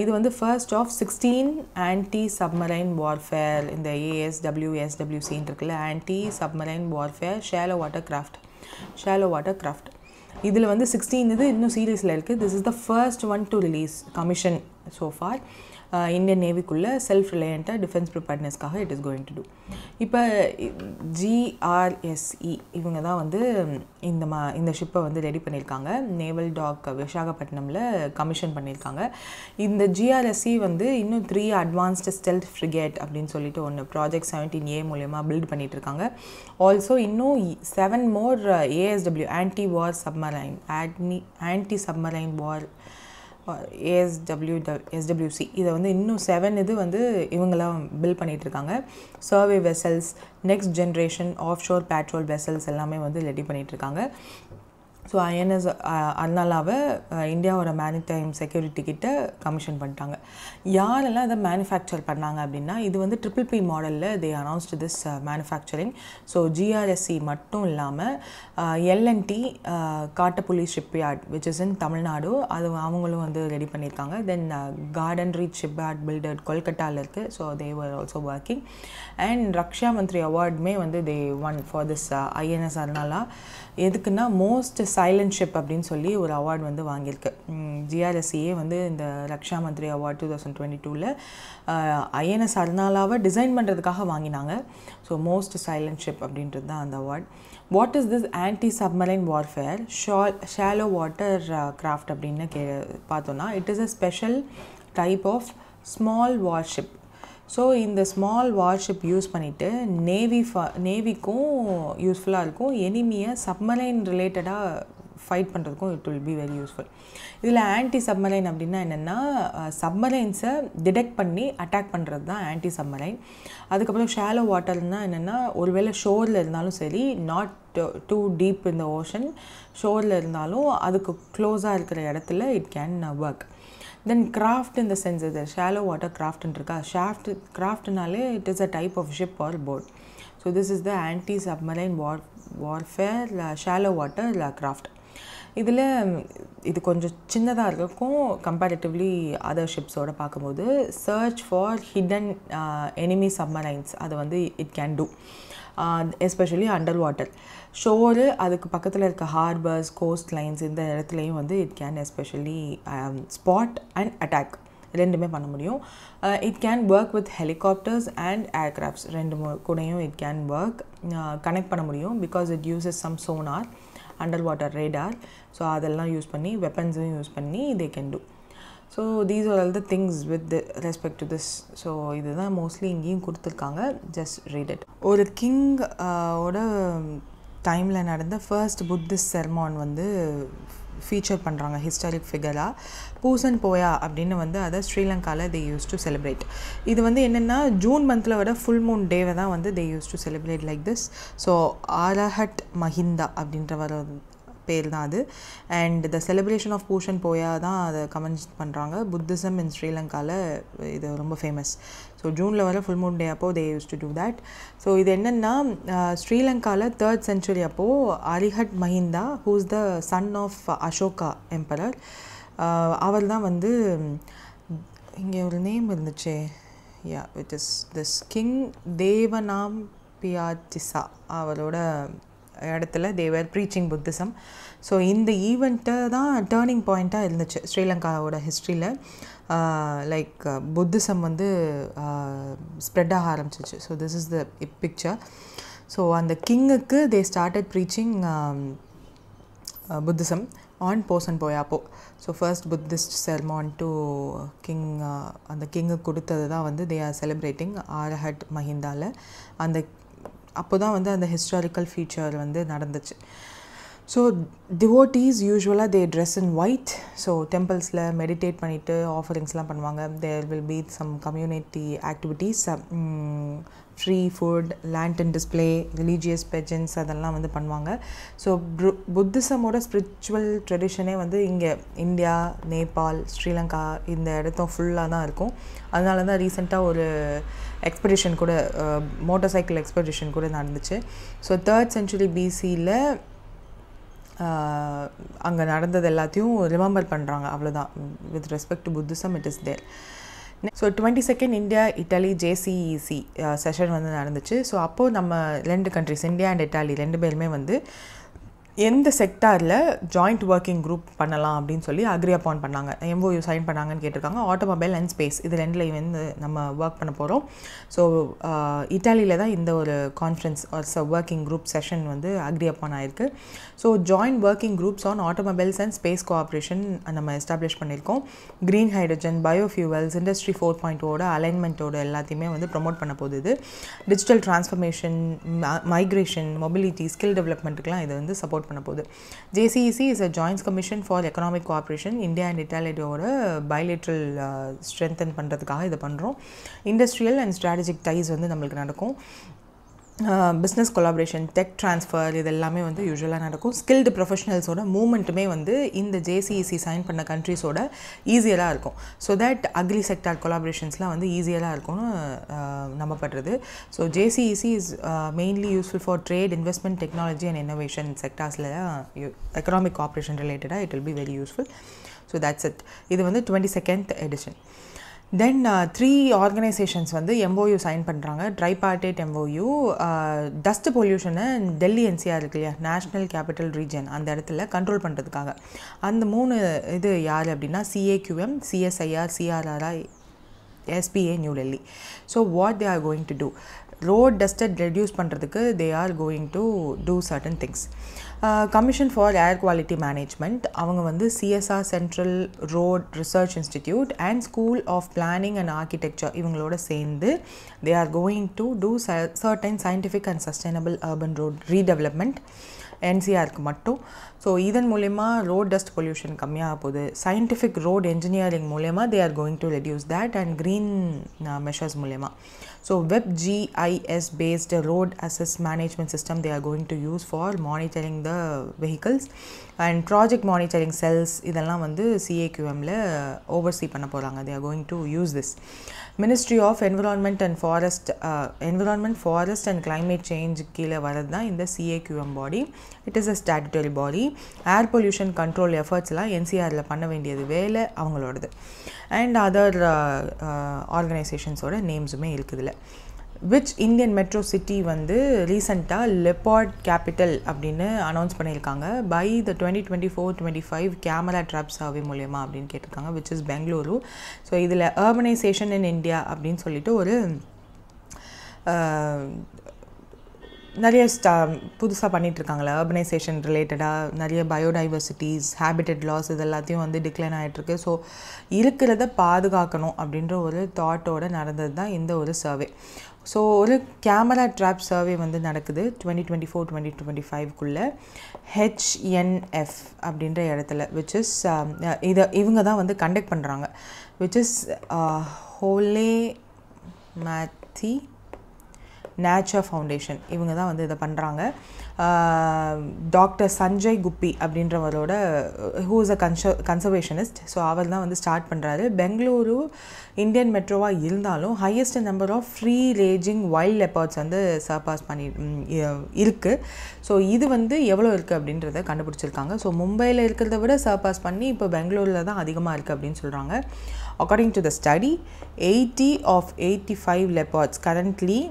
இது வந்து first of 16 anti submarine warfare இந்த ASWSWCன்னு இருக்குல்ல, anti submarine warfare shallow water craft. இதில் வந்து 16 இது இன்னும் சீரீஸில் இருக்குது. This is the first one to release commission so far. Indian நேவிக்குள்ளே செல்ஃப் ரிலையண்ட்டாக டிஃபென்ஸ் ப்ரிப்பேர்ட்னஸ்க்காக it is going to do. இப்போ GRSE இவங்க தான் வந்து இந்த ஷிப்பை வந்து ரெடி பண்ணியிருக்காங்க. நேவல் டாக் விசாகப்பட்டினமில் கமிஷன் பண்ணியிருக்காங்க. இந்த GRSE வந்து இன்னும் 3 அட்வான்ஸ்டு ஸ்டெல்த் ஃப்ரிகேட் அப்படின்னு சொல்லிட்டு ஒன்று ப்ராஜெக்ட் 17A மூலயமா பில்ட் பண்ணிகிட்டு இருக்காங்க. ஆல்சோ இன்னும் 7 மோர் ASW ஆன்டி வார் சப்மரைன் ஆன்டி சப்மரைன் வார் SWC இதை வந்து இன்னும் 7 இது வந்து இவங்களாம் பில்ட் பண்ணிகிட்ருக்காங்க. Survey vessels, next generation of sure patrol vessels எல்லாமே வந்து ரெடி பண்ணிகிட்ருக்காங்க. ஸோ INS அர்னாலாவை இந்தியாவோட மேரிடைம் செக்யூரிட்டி கிட்ட கமிஷன் பண்ணிட்டாங்க. யாரெல்லாம் இதை மேனுஃபேக்சர் பண்ணாங்க அப்படின்னா, இது வந்து PPP மாடலில் they announced this manufacturing. So GRSE மட்டும் இல்லாமல் L&T Kattupalli shipyard which is in Tamil Nadu, அது அவங்களும் வந்து ரெடி பண்ணியிருக்காங்க. Then garden reach shipyard builder கொல்கட்டாவில் இருக்குது. So they were also working. And Raksha Mantri அவார்டுமே வந்து they won for this INS Arnala. எதுக்குன்னா மோஸ்ட் சைலண்ட் ஷிப் அப்படின்னு சொல்லி ஒரு அவார்டு வந்து வாங்கியிருக்கு. GRSE வந்து இந்த ரக்ஷா மந்திரி அவார்டு 2022 INS அர்னாலாவை டிசைன் பண்ணுறதுக்காக வாங்கினாங்க. ஸோ மோஸ்ட் சைலண்ட் ஷிப் அப்படின்றது தான் அந்த award. What is this anti submarine warfare shallow water craft அப்படின்னு பார்த்தோன்னா, it is a special type of small warship. So இந்த ஸ்மால் வார்ஷிப் யூஸ் பண்ணிவிட்டு நேவிக்கும் யூஸ்ஃபுல்லாக இருக்கும். எனிமியை சப்மரைன் ரிலேட்டடாக ஃபைட் பண்ணுறதுக்கும் it will be very useful. இதில் ஆன்டி சப்மரைன் அப்படின்னா என்னென்னா, சப்மரைன்ஸை டிடெக்ட் பண்ணி அட்டாக் பண்ணுறது தான் ஆன்டி சப்மரைன். அதுக்கப்புறம் ஷாலோ வாட்டர்னால் என்னென்னா, ஒருவேளை ஷோரில் இருந்தாலும் சரி, நாட் டூ டீப் இந்த ஓஷன், ஷோரில் இருந்தாலும் அதுக்கு க்ளோஸாக இருக்கிற இடத்துல it can work. Then craft in the sense that shallow water craft இருக்கா, craftனாலே it is a type of ship or boat. So this is the anti-submarine warfare shallow water craft. இதில் இது கொஞ்சம் சின்னதாக இருக்கும் கம்பேரிட்டிவ்லி அதர் ஷிப்ஸோடு பார்க்கும்போது. Search for hidden enemy submarines அதை வந்து it can do, especially under water. Shore அதுக்கு பக்கத்தில் இருக்க ஹார்பர்ஸ், கோஸ்ட் லைன்ஸ் இந்த இடத்துலையும் வந்து it can especially spot and attack ரெண்டுமே பண்ண முடியும். It can work with helicopters and aircrafts கூடயும் இட் கேன் ஒர்க் கனெக்ட் பண்ண முடியும். Because it uses some sonar under water radar. So அதெல்லாம் யூஸ் பண்ணி வெப்பன்ஸும் யூஸ் பண்ணி they can do. So these are all the things with respect to this. So இதுதான் mostly இங்கேயும் கொடுத்துருக்காங்க. Just read it. ஒரு கிங் ஓட டைமில் நடந்த ஃபர்ஸ்ட் புத்திஸ்ட் செர்மான் வந்து ஃபீச்சர் பண்ணுறாங்க ஹிஸ்டாரிக் ஃபிகராக. பூசன் போயா அப்படின்னு வந்து அதை ஸ்ரீலங்காவில் தே யூஸ் டு செலிப்ரேட். இது வந்து என்னென்னா ஜூன் மந்தில் வர ஃபுல் மூன் டேவை தான் வந்து they use to celebrate like this. So Arahat Mahinda அப்படின்ற வர பேர் தான் அது. And the celebration of Poson Poya தான் அதை கமெண்ட் பண்ணுறாங்க. புத்திசம் இன் ஸ்ரீலங்காவில் இது ரொம்ப ஃபேமஸ். ஸோ ஜூனில் வர ஃபுல் மூன் டே அப்போது they use to do that. So இது என்னென்னா ஸ்ரீலங்காவில் 3rd century அப்போது Arahat Mahinda who's the son of Ashoka emperor, அவர் தான் வந்து இங்கே ஒரு நேம் இருந்துச்சு, yeah it is this king Devanam Piyatissa, அவரோட இடத்துல தேவர் ப்ரீச்சிங் புத்திசம். ஸோ இந்த ஈவெண்ட்டு தான் டேர்னிங் பாயிண்ட்டாக இருந்துச்சு ஸ்ரீலங்காவோட ஹிஸ்ட்ரியில். லைக் புத்திசம் வந்து ஸ்ப்ரெட் ஆக ஆரம்பிச்சிச்சு. So this is the picture. So அந்த கிங்குக்கு they started preaching Buddhism on Poson போயாப்போ. So first Buddhist sermon to king, அந்த கிங்குக்கு கொடுத்தது தான் வந்து தே ஆர் செலிப்ரேட்டிங் அரஹட் மஹிந்தாவில். அந்த அப்போ தான் வந்து அந்த ஹிஸ்டாரிக்கல் ஃபீச்சர் வந்து நடந்துச்சு. ஸோ டிவோட்டீஸ் யூஸ்வலாக they dress in white. So டெம்பிள்ஸில் மெடிடேட் பண்ணிவிட்டு ஆஃபரிங்ஸ்லாம் பண்ணுவாங்க. There will be some community activities, free food, lantern display, religious pageants அதெல்லாம் வந்து பண்ணுவாங்க. ஸோ புத்திசமோட ஸ்பிரிச்சுவல் ட்ரெடிஷனே வந்து இங்கே இந்தியா, நேபாள், ஸ்ரீலங்கா இந்த இடத்தும் ஃபுல்லாக தான் இருக்கும். அதனால தான் ரீசெண்டாக ஒரு எக்ஸ்பெடிஷன் கூட, மோட்டார் சைக்கிள் எக்ஸ்பெடிஷன் கூட நடந்துச்சு. ஸோ 3rd century BCயில் அங்கே நடந்தது எல்லாத்தையும் ரிமெம்பர் பண்ணுறாங்க, அவ்வளோதான். With respect to Buddhism it is there. So 22nd India Italy JCEC session வந்து நடந்துச்சு. ஸோ அப்போது நம்ம 2 countries இந்தியா அண்ட் இட்டாலி 2 பேருமே வந்து எந்த செக்டாரில் ஜாயிண்ட் ஒர்க்கிங் குரூப் பண்ணலாம் அப்படின்னு சொல்லி அக்ரி அப்பான் பண்ணாங்க. MOU சைன் பண்ணாங்கன்னு கேட்டிருக்காங்க. ஆட்டோமொபைல் அண்ட் ஸ்பேஸ் இது 2லையும் வந்து நம்ம ஒர்க் பண்ண போகிறோம். ஸோ இட்டாலியில் தான் இந்த ஒரு conference or working group session வந்து அக்ரி அப்பான் ஆயிருக்கு. So joint working groups on automobiles and space cooperation நம்ம எஸ்டாப்ளிஷ் பண்ணியிருக்கோம். க்ரீன் ஹைட்ரஜன், பயோஃபியூவல்ஸ், இண்டஸ்ட்ரி 4.0 அலைன்மெண்ட்டோட எல்லாத்தையுமே வந்து ப்ரொமோட் பண்ண போகுது. இது digital transformation, migration, mobility, skill டெவலப்மெண்ட்டுக்கெலாம் இது வந்து சப்போர்ட் பண்ண போகுது. JCEC is a joint commission for economic cooperation. India and இட்டாலியோட பைலேட்ரல் ஸ்ட்ரென்தன் பண்ணுறதுக்காக இதை பண்ணுறோம். இண்டஸ்ட்ரியல் அண்ட் ஸ்ட்ராட்டஜிக் டைஸ் வந்து நம்மளுக்கு நடக்கும். பிஸ்னஸ் கொலாபரேஷன், டெக் ட்ரான்ஸ்ஃபர் இது எல்லாமே வந்து யூஸ்வலாக நடக்கும். ஸ்கில்டு ப்ரொஃபஷனல்ஸோட மூவ்மெண்ட்டுமே வந்து இந்த JCEC சைன் பண்ண கண்ட்ரிஸோட ஈஸியராக இருக்கும். ஸோ தட் அக்ரி செக்டார் கொலாபரேஷன்ஸ்லாம் வந்து ஈஸியராக இருக்கும்னு நம்பப்படுறது. So JCEC is mainly useful for trade, investment, technology and innovation செக்டார்ஸில் எக்கனாமிக் கோஆப்ரேஷன் ரிலேட்டடாக it will be very useful. So that's it. இது வந்து 22nd edition. தென் 3 ஆர்கனைசேஷன்ஸ் வந்து MOU சைன் பண்ணுறாங்க. Tripartite MOU. டஸ்ட் பொல்யூஷனை டெல்லி NCR இருக்கு இல்லையா, national capital region, அந்த இடத்துல கண்ட்ரோல் பண்ணுறதுக்காக. அந்த 3 இது யார் அப்படின்னா CAQM, CSIR, CRRI, SPA New Delhi. So what they are going to do, road டஸ்ட்டை ரெடியூஸ் பண்ணுறதுக்கு they are going to do certain things. Commission for air quality management, அவங்க வந்து CSR central road research institute and school of planning and architecture இவங்களோட சேர்ந்து they are going to do certain scientific and sustainable urban road redevelopment NCRக்கு மட்டும். So இதன் மூலயமா road dust pollution கம்மியாக போகுது. சயின்டிஃபிக் ரோட் என்ஜினியரிங் மூலயமா they are going to reduce that and green measures மூலயமா. So WebGIS based road access management system they are going to use for monitoring the vehicles and project monitoring cells இதெல்லாம் வந்து CAQMல oversee பண்ண போகிறாங்க. they are going to use this. Ministry of Environment and Forest Environment, Forest and Climate Change கீழே வரது தான் இந்த CAQM body. It is a statutory body. Air pollution control எஃபர்ட்ஸ்லாம் NCRல பண்ண வேண்டியது வேலை அவங்களோடது. அண்ட் அதர் ஆர்கனைசேஷன்ஸோட நேம்ஸுமே இருக்குதுல. விச் இந்தியன் மெட்ரோ சிட்டி வந்து ரீசெண்டாக லெப்பார்ட் கேபிட்டல் அப்படின்னு அனௌன்ஸ் பண்ணியிருக்காங்க by the 2024-25 camera trap survey மூலயமா அப்படின்னு கேட்டிருக்காங்க, விச் இஸ் பெங்களூரு. ஸோ இதில் அர்பனைசேஷன் இன் இந்தியா அப்படின்னு சொல்லிட்டு ஒரு நிறைய புதுசாக பண்ணிகிட்ருக்காங்களே அர்பனைசேஷன் ரிலேட்டடாக நிறைய பயோடைவர்சிட்டிஸ் ஹேபிட்டட் லாஸ் இது எல்லாத்தையும் வந்து டிக்ளைன் ஆகிட்டுருக்கு. ஸோ இருக்கிறத பாதுகாக்கணும் அப்படின்ற ஒரு தாட்டோடு நடந்தது தான் இந்த ஒரு சர்வே. ஸோ ஒரு கேமரா ட்ராப் சர்வே வந்து நடக்குது 2024-2025 HNF அப்படின்ற இடத்துல விச் இஸ் இவங்க தான் வந்து கண்டக்ட் பண்ணுறாங்க which is Holematthi nature foundation. இவங்க தான் வந்து இதை பண்ணுறாங்க. டாக்டர் சஞ்சய் குப்பி அப்படின்றவரோட who is a conservationist. So அவர் தான் வந்து ஸ்டார்ட் பண்ணுறாரு. பெங்களூரு இந்தியன் மெட்ரோவாக இருந்தாலும் highest number of free ranging wild leopards வந்து சர்பாஸ் பண்ணி இருக்குது. ஸோ இது வந்து எவ்வளோ இருக்குது அப்படின்றத கண்டுபிடிச்சிருக்காங்க. ஸோ மும்பையில் இருக்கிறத விட சர்பாஸ் பண்ணி இப்போ பெங்களூரில் தான் அதிகமாக இருக்குது அப்படின்னு சொல்கிறாங்க. According to the study 80 of 85 leopards currently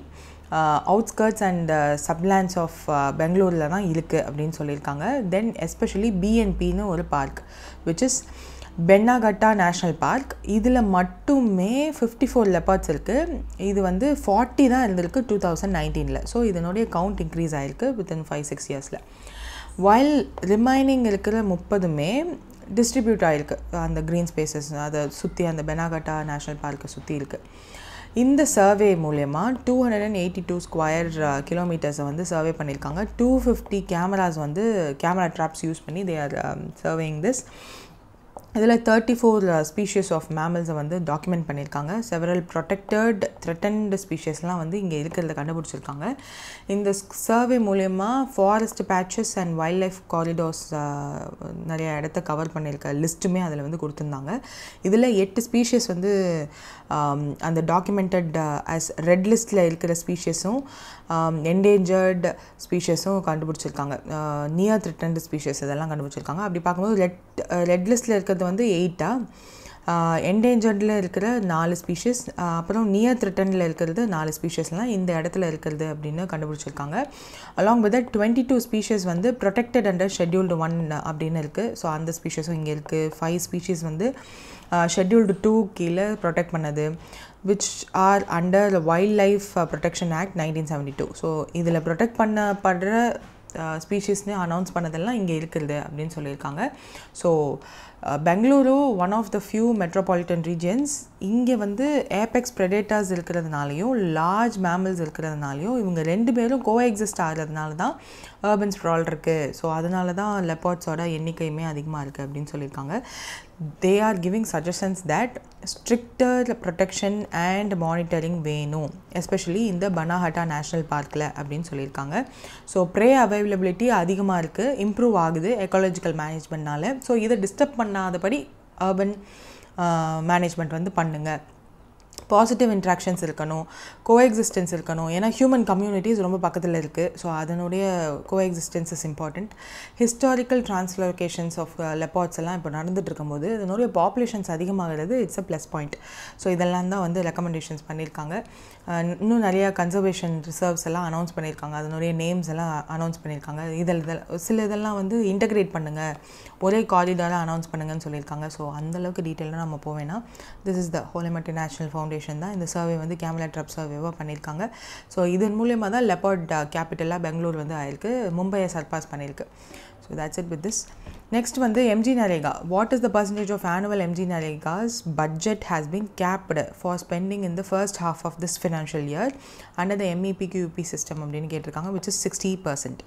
outskirts and sublands of பெங்களூரில் தான் இருக்குது அப்படின்னு சொல்லியிருக்காங்க. தென் எஸ்பெஷலி பிஎன்பின்னு ஒரு park which is Bannerghatta national park. இதில் மட்டுமே 54 leopards இருக்குது. இது வந்து 40 தான் இருந்திருக்கு 2019. ஸோ இதனுடைய கவுண்ட் இன்க்ரீஸ் ஆகிருக்கு வித்தின் 5-6 இயர்ஸில். வைல் ரிமைனிங் இருக்கிற 30மே டிஸ்ட்ரிபியூட் ஆகிருக்கு அந்த க்ரீன் ஸ்பேசஸ் அதை சுற்றி அந்த பெனாகட்டா நேஷ்னல் பார்க்கை சுற்றி இருக்குது. இந்த சர்வே மூலயமா 282 ஸ்கொயர் கிலோமீட்டர்ஸை வந்து சர்வே பண்ணியிருக்காங்க. 250 கேமராஸ் வந்து கேமரா ட்ராப்ஸ் யூஸ் பண்ணி தே ஆர் சர்வேயிங் திஸ். இதில் 34 ஸ்பீஷீஸ் ஆஃப் மேமல்ஸை வந்து டாக்குமெண்ட் பண்ணியிருக்காங்க. செவரல் ப்ரொடெக்டட் த்ரெட்டன்டு ஸ்பீஷீஸ்லாம் வந்து இங்கே இருக்கிறத கண்டுபிடிச்சிருக்காங்க. இந்த சர்வே மூலயமா forest patches and wild life corridors நிறைய இடத்த கவர் பண்ணியிருக்க லிஸ்ட்டுமே அதில் வந்து கொடுத்துருந்தாங்க. இதில் 8 ஸ்பீஷீஸ் வந்து அந்த டாக்குமெண்டட் ஆஸ் ரெட் லிஸ்ட்டில் இருக்கிற ஸ்பீஷீஸும் என்டேஞ்சர்டு ஸ்பீஷீஸும் கண்டுபிடிச்சிருக்காங்க. நியர் த்ரெட்டன்டு ஸ்பீஷீஸ் இதெல்லாம் கண்டுபிடிச்சிருக்காங்க. அப்படி பார்க்கும்போது ரெட் லிஸ்ட்டில் இருக்கிறது வந்து 8, என்டேஞ்சர்டில் இருக்கிற 4 ஸ்பீஷீஸ், அப்புறம் நியர் த்ரெட்டனில் இருக்கிறது 4 ஸ்பீஷீஸ்லாம் இந்த இடத்துல இருக்கிறது அப்படின்னு கண்டுபிடிச்சிருக்காங்க. அலாங் வித் 22 ஸ்பீஷீஸ் வந்து ப்ரொடெக்டட் அண்டர் ஷெட்யூல்டு 1 அப்படின்னு இருக்குது. ஸோ அந்த ஸ்பீஷீஸும் இங்கே இருக்குது. 5 ஸ்பீஷீஸ் வந்து ஷெட்யூல்டு 2 கீழே ப்ரொடெக்ட் பண்ணது which are under the Wildlife Protection Act 1972. So இதில் ப்ரொடெக்ட் பண்ணப்படுற ஸ்பீஷீஸ்னு அனௌன்ஸ் பண்ணதெல்லாம் இங்கே இருக்கிறது அப்படின்னு சொல்லியிருக்காங்க. So Bengaluru one of the few metropolitan regions. இங்கே வந்து ஏபெக்ஸ் ப்ரெடேட்டர்ஸ் இருக்கிறதுனாலையும் லார்ஜ் மேமல்ஸ் இருக்கிறதுனாலையும் இவங்க 2 பேரும் கோஎக்ஸிஸ்ட் ஆகிறதுனால தான் அர்பன் ஸ்ப்ரால் இருக்குது. ஸோ அதனால தான் லெப்பர்ட்ஸோட எண்ணிக்கையுமே அதிகமாக இருக்குது அப்படின்னு சொல்லியிருக்காங்க. they are giving suggestions that stricter protection and monitoring வேணும், எஸ்பெஷலி இந்த பனாகட்டா நேஷ்னல் பார்க்கில் அப்படின்னு சொல்லியிருக்காங்க. ஸோ ப்ரே அவைலபிலிட்டி அதிகமாக இருக்குது, இம்ப்ரூவ் ஆகுது எக்காலஜிக்கல் மேனேஜ்மெண்ட்னால. ஸோ இதை டிஸ்டர்ப் பண்ணாதபடி அர்பன் மேனேஜ்மெண்ட் வந்து பண்ணுங்கள். பாசிட்டிவ் இன்ட்ராக்ஷன்ஸ் இருக்கணும், கோஎக்ஸிஸ்டன்ஸ் இருக்கணும். ஏன்னா ஹியூமன் கம்யூனிட்டிஸ் ரொம்ப பக்கத்தில் இருக்குது. ஸோ அதனுடைய coexistence is important. Historical translocations of leopards எல்லாம் இப்போ நடந்துட்டு இருக்கும்போது இதனுடைய பாப்புலேஷன்ஸ் அதிகமாகிறது it's a plus point. So இதெல்லாம் தான் வந்து ரெக்கமெண்டேஷன்ஸ் பண்ணியிருக்காங்க. இன்னும் நிறையா கன்சர்வேஷன் ரிசர்வ்ஸ் எல்லாம் அனௌன்ஸ் பண்ணியிருக்காங்க. அதனுடைய நேம்ஸ் எல்லாம் அனௌன்ஸ் பண்ணியிருக்காங்க. சில இதெல்லாம் வந்து இன்டகிரேட் பண்ணுங்கள், ஒரே காரிடாராக அனௌன்ஸ் பண்ணுங்கன்னு சொல்லியிருக்காங்க. ஸோ அந்தளவுக்கு டீட்டெயிலாக நம்ம போவேன்னா this is the Holematthi national foundation தான் இந்த சர்வே வந்து கேமரா ட்ராப் சர்வேவாக பண்ணியிருக்காங்க. ஸோ இதன் மூலயமா தான் லெப்பர்ட் கேபிட்டலாக பெங்களூர் வந்து ஆயிருக்கு, மும்பையை சர்பாஸ் பண்ணியிருக்கு. So that's it with this. Next வந்து MG Narega. What is the percentage of annual MG Narega's budget has been capped for spending in the first half of this financial year under the MEPQP system அப்படின்னு கேட்டிருக்காங்க, which is 60%.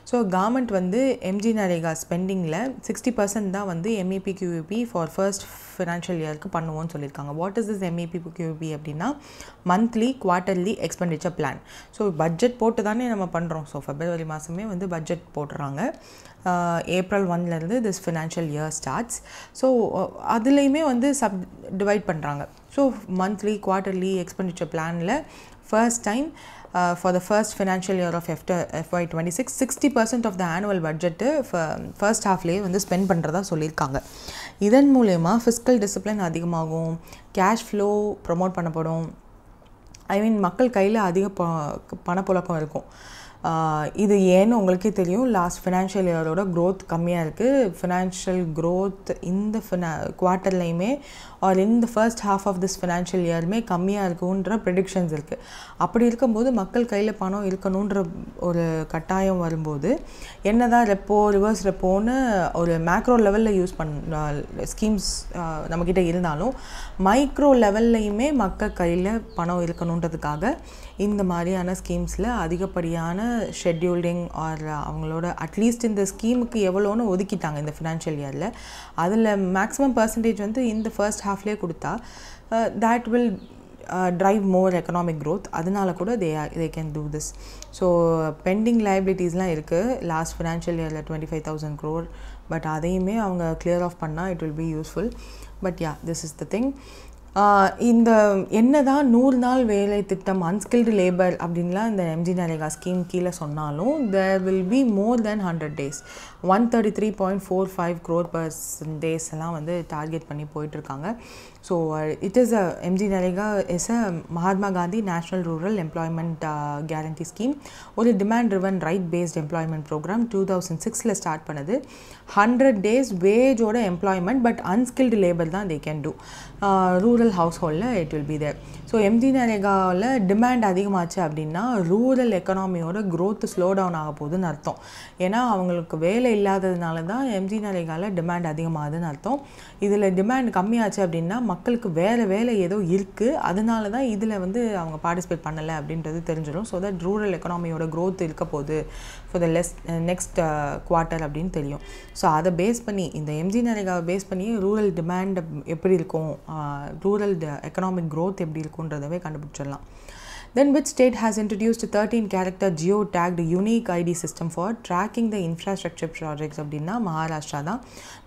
So government வந்து MG Narega ஸ்பெண்டிங்கில் 60% தான் வந்து MEPQP for first financial இயருக்கு பண்ணுவோன்னு சொல்லியிருக்காங்க. What is this MEPQP அப்படின்னா monthly quarterly expenditure plan. So budget போட்டு தானே நம்ம பண்ணுறோம். ஸோ ஃபெப்ரவரி மாதமே வந்து பட்ஜெட் போட்டுறாங்க. April 1லேருந்து this financial year starts. So அதுலேயுமே வந்து டிவைட் பண்ணுறாங்க. ஸோ மந்த்லி குவார்ட்டர்லி எக்ஸ்பெண்டிச்சர் பிளானில் first time for the first financial year of FY26 60% of the annual budget first ஹாஃப்லேயே வந்து ஸ்பெண்ட் பண்ணுறதா சொல்லியிருக்காங்க. இதன் மூலயமா ஃபிஸ்கல் டிசிப்ளின் அதிகமாகும், கேஷ் ஃப்ளோ ப்ரொமோட் பண்ணப்படும். ஐ மீன் மக்கள் கையில் அதிக பணப்புழக்கம் இருக்கும். இது ஏன்னு உங்களுக்கே தெரியும், லாஸ்ட் ஃபினான்ஷியல் இயரோட க்ரோத் கம்மியாக இருக்குது. ஃபினான்ஷியல் க்ரோத் இந்த குவார்ட்டர்லையுமே ஆர் இந்த first half of this financial இயருமே கம்மியாக இருக்குன்ற ப்ரெடிக்ஷன்ஸ் இருக்குது. அப்படி இருக்கும்போது மக்கள் கையில் பணம் இருக்கணுன்ற ஒரு கட்டாயம் வரும்போது என்னதான் ரெப்போ ரிவர்ஸ் ரெப்போன்னு ஒரு மேக்ரோ லெவலில் யூஸ் ஸ்கீம்ஸ் நம்மக்கிட்ட இருந்தாலும் மைக்ரோ லெவல்லையுமே மக்கள் கையில் பணம் இருக்கணுன்றதுக்காக இந்த மாதிரியான ஸ்கீம்ஸில் அதிகப்படியான ஷெட்யூல்டிங் ஆர் அவங்களோட அட்லீஸ்ட் இந்த ஸ்கீமுக்கு எவ்வளோன்னு ஒதுக்கிட்டாங்க இந்த ஃபினான்ஷியல் இயரில். அதில் மேக்ஸிமம் பர்சன்டேஜ் வந்து இந்த ஃபர்ஸ்ட் ஹாஃப்லேயே கொடுத்தா that will drive more economic growth. அதனால கூட they can do this. So pending லைபிலிட்டிஸ்லாம் இருக்குது லாஸ்ட் ஃபினான்ஷியல் இயரில் 25,000 crore. பட் அதையுமே அவங்க கிளியர் ஆஃப் பண்ணால் it will be useful. But yeah, this is the thing. இந்த என்னதான் 100 நாள் வேலை திட்டம் அன்ஸ்கில்டு லேபர் அப்படின்லாம் இந்த எம்ஜி நரேகா ஸ்கீம் கீழே சொன்னாலும் there will be more than 100 days. 133.45 crore days எல்லாம் வந்து டார்கெட் பண்ணி போயிட்டுருக்காங்க. So it is MG NREGA is a Mahatma Gandhi national rural employment guarantee scheme. ஒரு demand driven right based employment programme 2006 start பண்ணது. 100 days வேஜோட எம்ப்ளாய்மெண்ட், பட் அன்ஸ்கில்டு லேபர் தான் they can do. Rural house ஹோல்டில் it will be there. So MG நரேகாவில் demand அதிகமாச்சு அப்படின்னா rural எக்கனாமியோட growth slow down ஆக போகுதுன்னு அர்த்தம். ஏன்னா அவங்களுக்கு வேலை இல்லாததுனால தான் எம்ஜி நரேகாவில் டிமாண்ட் அதிகமாகுதுன்னு அர்த்தம். இதில் டிமாண்ட் கம்மியாச்சு அப்படின்னா மக்களுக்கு வேறு வேலை ஏதோ இருக்குது, அதனால தான் இதில் வந்து அவங்க பார்ட்டிசிபேட் பண்ணலை அப்படின்றது தெரிஞ்சிடும். ஸோ தட் ரூரல் எக்கனாமியோட க்ரோத் இருக்க போகுது ஃபார் த நெக்ஸ்ட் குவார்ட்டர் அப்படின்னு தெரியும். ஸோ அதை பேஸ் பண்ணி இந்த எம்ஜி நரேகாவை பேஸ் பண்ணி ரூரல் டிமாண்ட் எப்படி இருக்கும், ரூரல் எக்கனாமிக் க்ரோத் எப்படி இருக்குன்றதவே கண்டுபிடிச்சிடலாம். Then which state has introduced 13-character geo-tagged unique ID system for tracking the infrastructure projects அப்படின்னா மகாராஷ்டிரா தான்.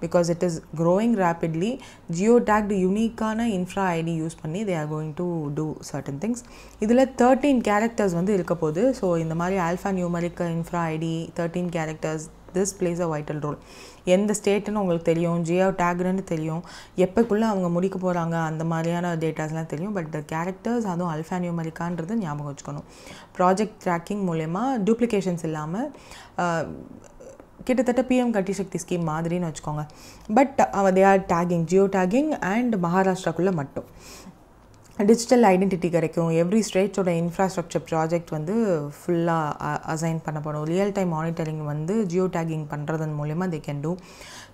Because it is growing rapidly, geo-tagged unique-ஆன infra ID use பண்ணி they are going to do certain things. இதில் 13 characters வந்து இருக்க போகுது. So இந்த மாதிரி alpha numeric infra ID 13 characters, this plays a vital role. எந்த ஸ்டேட்டுன்னு உங்களுக்கு தெரியும், ஜியோ டேக்னு தெரியும், எப்போக்குள்ளே அவங்க முடிக்க போகிறாங்க அந்த மாதிரியான டேட்டாஸ்லாம் தெரியும். பட் த கேரக்டர்ஸ் அதுவும் அல்ஃபா நியூமரிக்கான்றது ஞாபகம் வச்சுக்கணும். ப்ராஜெக்ட் ட்ராக்கிங் மூலயமா டூப்ளிகேஷன்ஸ் இல்லாமல் கிட்டத்தட்ட பிஎம் கட்டி சக்தி ஸ்கீம் மாதிரின்னு வச்சுக்கோங்க. But they are tagging, geo tagging and மகாராஷ்டிராக்குள்ளே மட்டும் டிஜிட்டல் ஐடென்டிட்டி கிடைக்கும். எவ்ரி ஸ்டேட்டோட இன்ஃப்ராஸ்ட்ரக்சர் ப்ராஜெக்ட் வந்து ஃபுல்லாக அசைன் பண்ணப்படும். ரியல் டைம் மானிட்டரிங் வந்து ஜியோ டேகிங் பண்ணுறதன் மூலயமா தே கேன் டூ.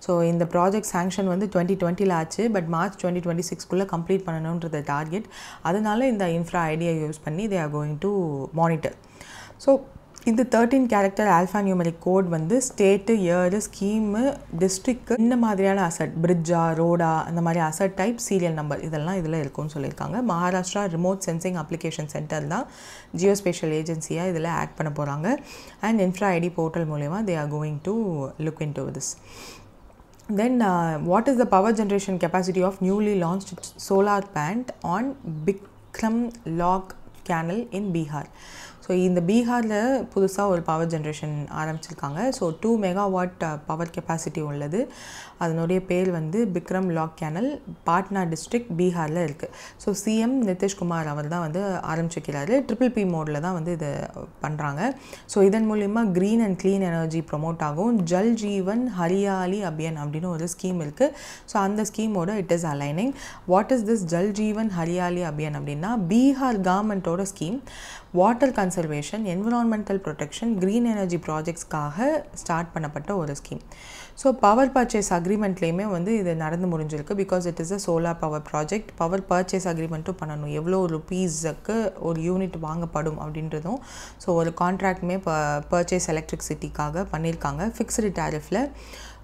ஸோ இந்த ப்ராஜெக்ட் சாங்ஷன் வந்து 2020 ஆச்சு, பட் மார்ச் 2026 கம்ப்ளீட் பண்ணணுன்றது டார்கெட். அதனால இந்த இன்ஃப்ரா ஐடியா யூஸ் பண்ணி தே are going to monitor. So இந்த 13 கேரக்டர் ஆல்ஃபா நியூமரிக் கோட் வந்து ஸ்டேட்டு, இயரு, ஸ்கீமு, டிஸ்ட்ரிக்ட், இந்த மாதிரியான அசட், பிரிட்ஜா, ரோடா, அந்த மாதிரி அசட் டைப், சீரியல் நம்பர் இதெல்லாம் இதில் இருக்கும்னு சொல்லியிருக்காங்க. Maharashtra remote sensing application centre தான் ஜியோஸ்பேஷியல் ஏஜென்சியாக இதில் ஆட் பண்ண போகிறாங்க. அண்ட் இன்ஃப்ரா ஐடி போர்ட்டல் மூலமா தே are going to look in to this. Then what is the power generation capacity of newly launched solar plant on Bikram Lok Canal in Bihar? So இந்த பீகாரில் புதுசாக ஒரு power generation ஆரம்பிச்சிருக்காங்க. So 2 megawatt power capacity உள்ளது. அதனுடைய பேர் வந்து Bikram Lok canal, Patna district, பீகாரில் இருக்குது. ஸோ சிஎம் நிதிஷ்குமார் அவர் தான் வந்து ஆரம்பிச்சிருக்கிறாரு. PPP மோடில் தான் வந்து இது பண்ணுறாங்க. ஸோ இதன் மூலிமா green and clean energy promote ஆகும். ஜல் ஜீவன் ஹரியாலி அபியான் அப்படின்னு ஒரு ஸ்கீம் இருக்குது. ஸோ அந்த ஸ்கீமோட it is aligning. What is this Jal Jeevan Hariyali Abhiyan அப்படின்னா பீகார் கவர்மெண்ட்டோட scheme. Water conservation, environmental protection, green energy ப்ராஜெக்ட்ஸ்க்காக ஸ்டார்ட் பண்ணப்பட்ட ஒரு ஸ்கீம். ஸோ பவர் பர்ச்சேஸ் அக்ரிமெண்ட்லேயுமே வந்து இது நடந்து முடிஞ்சிருக்கு. Because it is a solar power project. Power purchase அக்ரிமெண்ட்டும் பண்ணணும், எவ்வளோ ருப்பீஸுக்கு ஒரு யூனிட் வாங்கப்படும் அப்படின்றதும். ஸோ ஒரு கான்ட்ராக்டுமே பர்ச்சேஸ் எலக்ட்ரிசிட்டிக்காக பண்ணியிருக்காங்க. ஃபிக்ஸ்டு டேரிஃபில்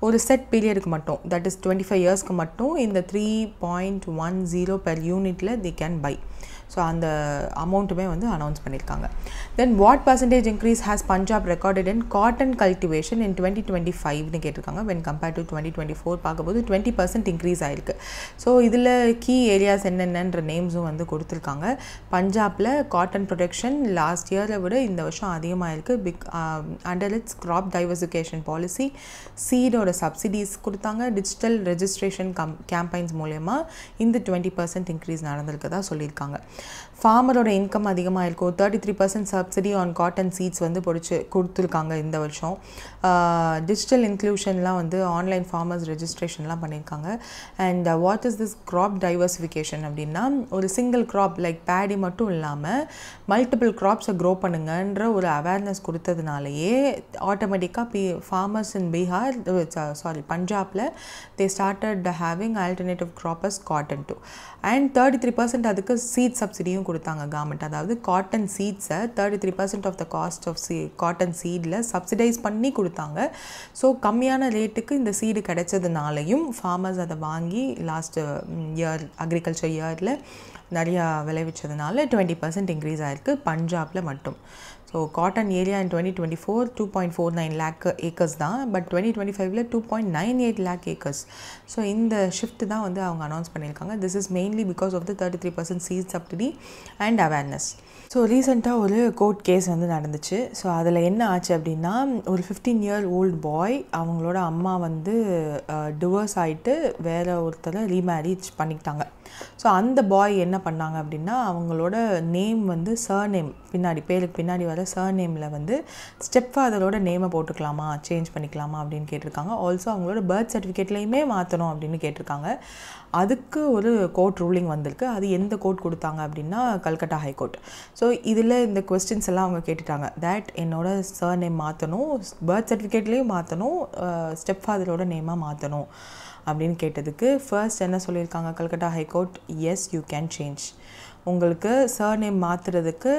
ஒரு செட் பீரியடுக்கு மட்டும், தட் இஸ் 25 இயர்ஸ்க்கு மட்டும் இந்த 3.10 per யூனிட்டில் தி கேன் பை. ஸோ அந்த அமௌண்ட்டுமே வந்து அனௌன்ஸ் பண்ணியிருக்காங்க. Then what percentage increase has Punjab recorded in cotton cultivation in 2025னு கேட்டிருக்காங்க. வென் கம்பேர் டு 2024 பார்க்கும்போது 20% இன்க்ரீஸ் ஆகிருக்கு. ஸோ இதில் கீ ஏரியாஸ் என்னென்னன்ற நேம்ஸும் வந்து கொடுத்துருக்காங்க. பஞ்சாபில் காட்டன் ப்ரொடக்ஷன் லாஸ்ட் இயரை விட இந்த வருஷம் அதிகமாக இருக்குது. Under its crop diversification policy சீடோட சப்சிடிஸ் கொடுத்தாங்க. டிஜிட்டல் ரெஜிஸ்ட்ரேஷன் கேம்பெயின்ஸ் மூலயமா இந்த 20% இன்க்ரீஸ் நடந்திருக்கதா சொல்லியிருக்காங்க. ஃபார்மரோட இன்கம் அதிகமாக இருக்கும். 33% சப்சிடி ஆன் காட்டன் சீட்ஸ் வந்து கொடுத்துருக்காங்க இந்த வருஷம். டிஜிட்டல் இன்க்ளூஷன்லாம் வந்து ஆன்லைன் ஃபார்மர்ஸ் ரெஜிஸ்ட்ரேஷன்லாம் பண்ணியிருக்காங்க. And what is this crop diversification அப்படின்னா, ஒரு சிங்கிள் க்ராப் லைக் பேடி மட்டும் இல்லாமல் மல்டிபிள் க்ராப்ஸை க்ரோ பண்ணுங்கன்ற ஒரு அவேர்னஸ் கொடுத்ததுனாலேயே ஆட்டோமேட்டிக்காக ஃபார்மர்ஸ் இன் பீகார் பஞ்சாபில் they started having alternative crop as cotton too. And 33% அதுக்கு சீட் சப்சிடியும் கொடுத்தாங்க கவர்மெண்ட். அதாவது காட்டன் சீட்ஸை 33% of the cost of cotton சீடில் சப்சிடைஸ் பண்ணி கொடுத்தாங்க. ஸோ கம்மியான ரேட்டுக்கு இந்த சீடு கிடைச்சதுனாலையும் ஃபார்மர்ஸ் அதை வாங்கி லாஸ்ட் இயர் அக்ரிகல்ச்சர் இயரில் நிறையா விளைவிச்சதுனால 20% இன்க்ரீஸ் ஆகிருக்கு பஞ்சாபில் மட்டும். So cotton area in 2024 2.49 lakh acres தான். But 2025 2.98 lakh acres. ஸோ இந்த ஷிஃப்ட் தான் வந்து அவங்க அனௌன்ஸ் பண்ணியிருக்காங்க. This is mainly because of the 33% seed subsidy and awareness. So ரீசெண்டாக ஒரு கோர்ட் கேஸ் வந்து நடந்துச்சு. ஸோ அதில் என்ன ஆச்சு அப்படின்னா, ஒரு 15-year-old பாய் அவங்களோட அம்மா வந்து டிவோர்ஸ் ஆகிட்டு வேறு ஒருத்தரை ரீமேரேஜ் பண்ணிக்கிட்டாங்க. ஸோ அந்த பாய் என்ன பண்ணாங்க அப்படின்னா, அவங்களோட நேம் வந்து சர்நேம் பேருக்கு பின்னாடி வர சர்நேமில் வந்து ஸ்டெப் ஃபாதரோட நேமை போட்டுக்கலாமா, சேஞ்ச் பண்ணிக்கலாமா அப்படின்னு கேட்டிருக்காங்க. ஆல்சோ அவங்களோட பர்த் சர்டிஃபிகேட்லேயுமே மாற்றணும் அப்படின்னு கேட்டிருக்காங்க. அதுக்கு ஒரு கோர்ட் ரூலிங் வந்திருக்கு. அது எந்த கோர்ட் கொடுத்தாங்க அப்படின்னா கல்கட்டா ஹைகோர்ட். ஸோ இதில் இந்த கொஸ்டின்ஸ் எல்லாம் அவங்க கேட்டுட்டாங்க. தட் என்னோட சர்நேம் மாற்றணும், பர்த் சர்டிஃபிகேட்லேயும் மாற்றணும், ஸ்டெப் ஃபாதரோட நேமாக மாற்றணும் அப்படின்னு கேட்டதுக்கு ஃபர்ஸ்ட் என்ன சொல்லியிருக்காங்க Calcutta high court, yes you can change. உங்களுக்கு சர்நேம் மாற்றுறதுக்கு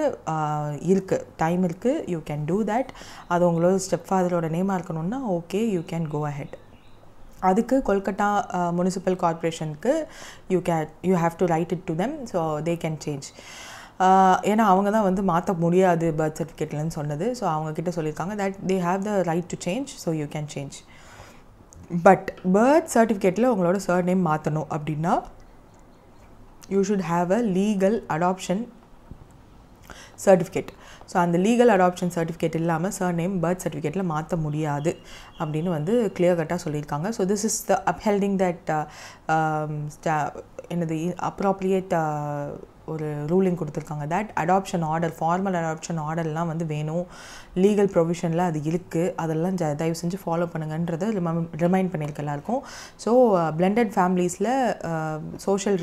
இருக்குது, டைம் இருக்குது, யூ கேன் டூ தட். அது உங்களோட ஸ்டெப் ஃபாதரோட நேமாக இருக்கணும்னா okay, you can go ahead. அதுக்கு கொல்கட்டா முனிசிபல் கார்பரேஷனுக்கு you have to write it to them, so they can change. ஏன்னா அவங்க தான் வந்து மாற்ற முடியாது பர்த் சர்டிஃபிகேட்லன்னு சொன்னது. ஸோ அவங்கக்கிட்ட சொல்லியிருக்காங்க that they have the right to change, so you can change. But birth சர்டிஃபிகேட்டில் உங்களோட சர்நேம் மாற்றணும் அப்படின்னா you should have a legal adoption certificate. So அந்த லீகல் அடாப்ஷன் சர்டிஃபிகேட் இல்லாமல் சர்நேம் பர்த் சர்டிஃபிகேட்டில் மாற்ற முடியாது அப்படின்னு வந்து கிளியர் கட்டாக சொல்லியிருக்காங்க. So this is the upholding that என்னது அப்ராப்ரியேட் ஒரு ரூலிங் கொடுத்துருக்காங்க. That adoption order, formal adoption ஆர்டர்லாம் வந்து வேணும், லீகல் ப்ரொவிஷனில் அது இருக்குது, அதெல்லாம் தயவு செஞ்சு ஃபாலோ பண்ணுங்கன்றதை ரிமைண்ட் பண்ணியிருக்க எல்லாருக்கும். ஸோ பிளெண்டட் ஃபேமிலிஸில் சோஷியல்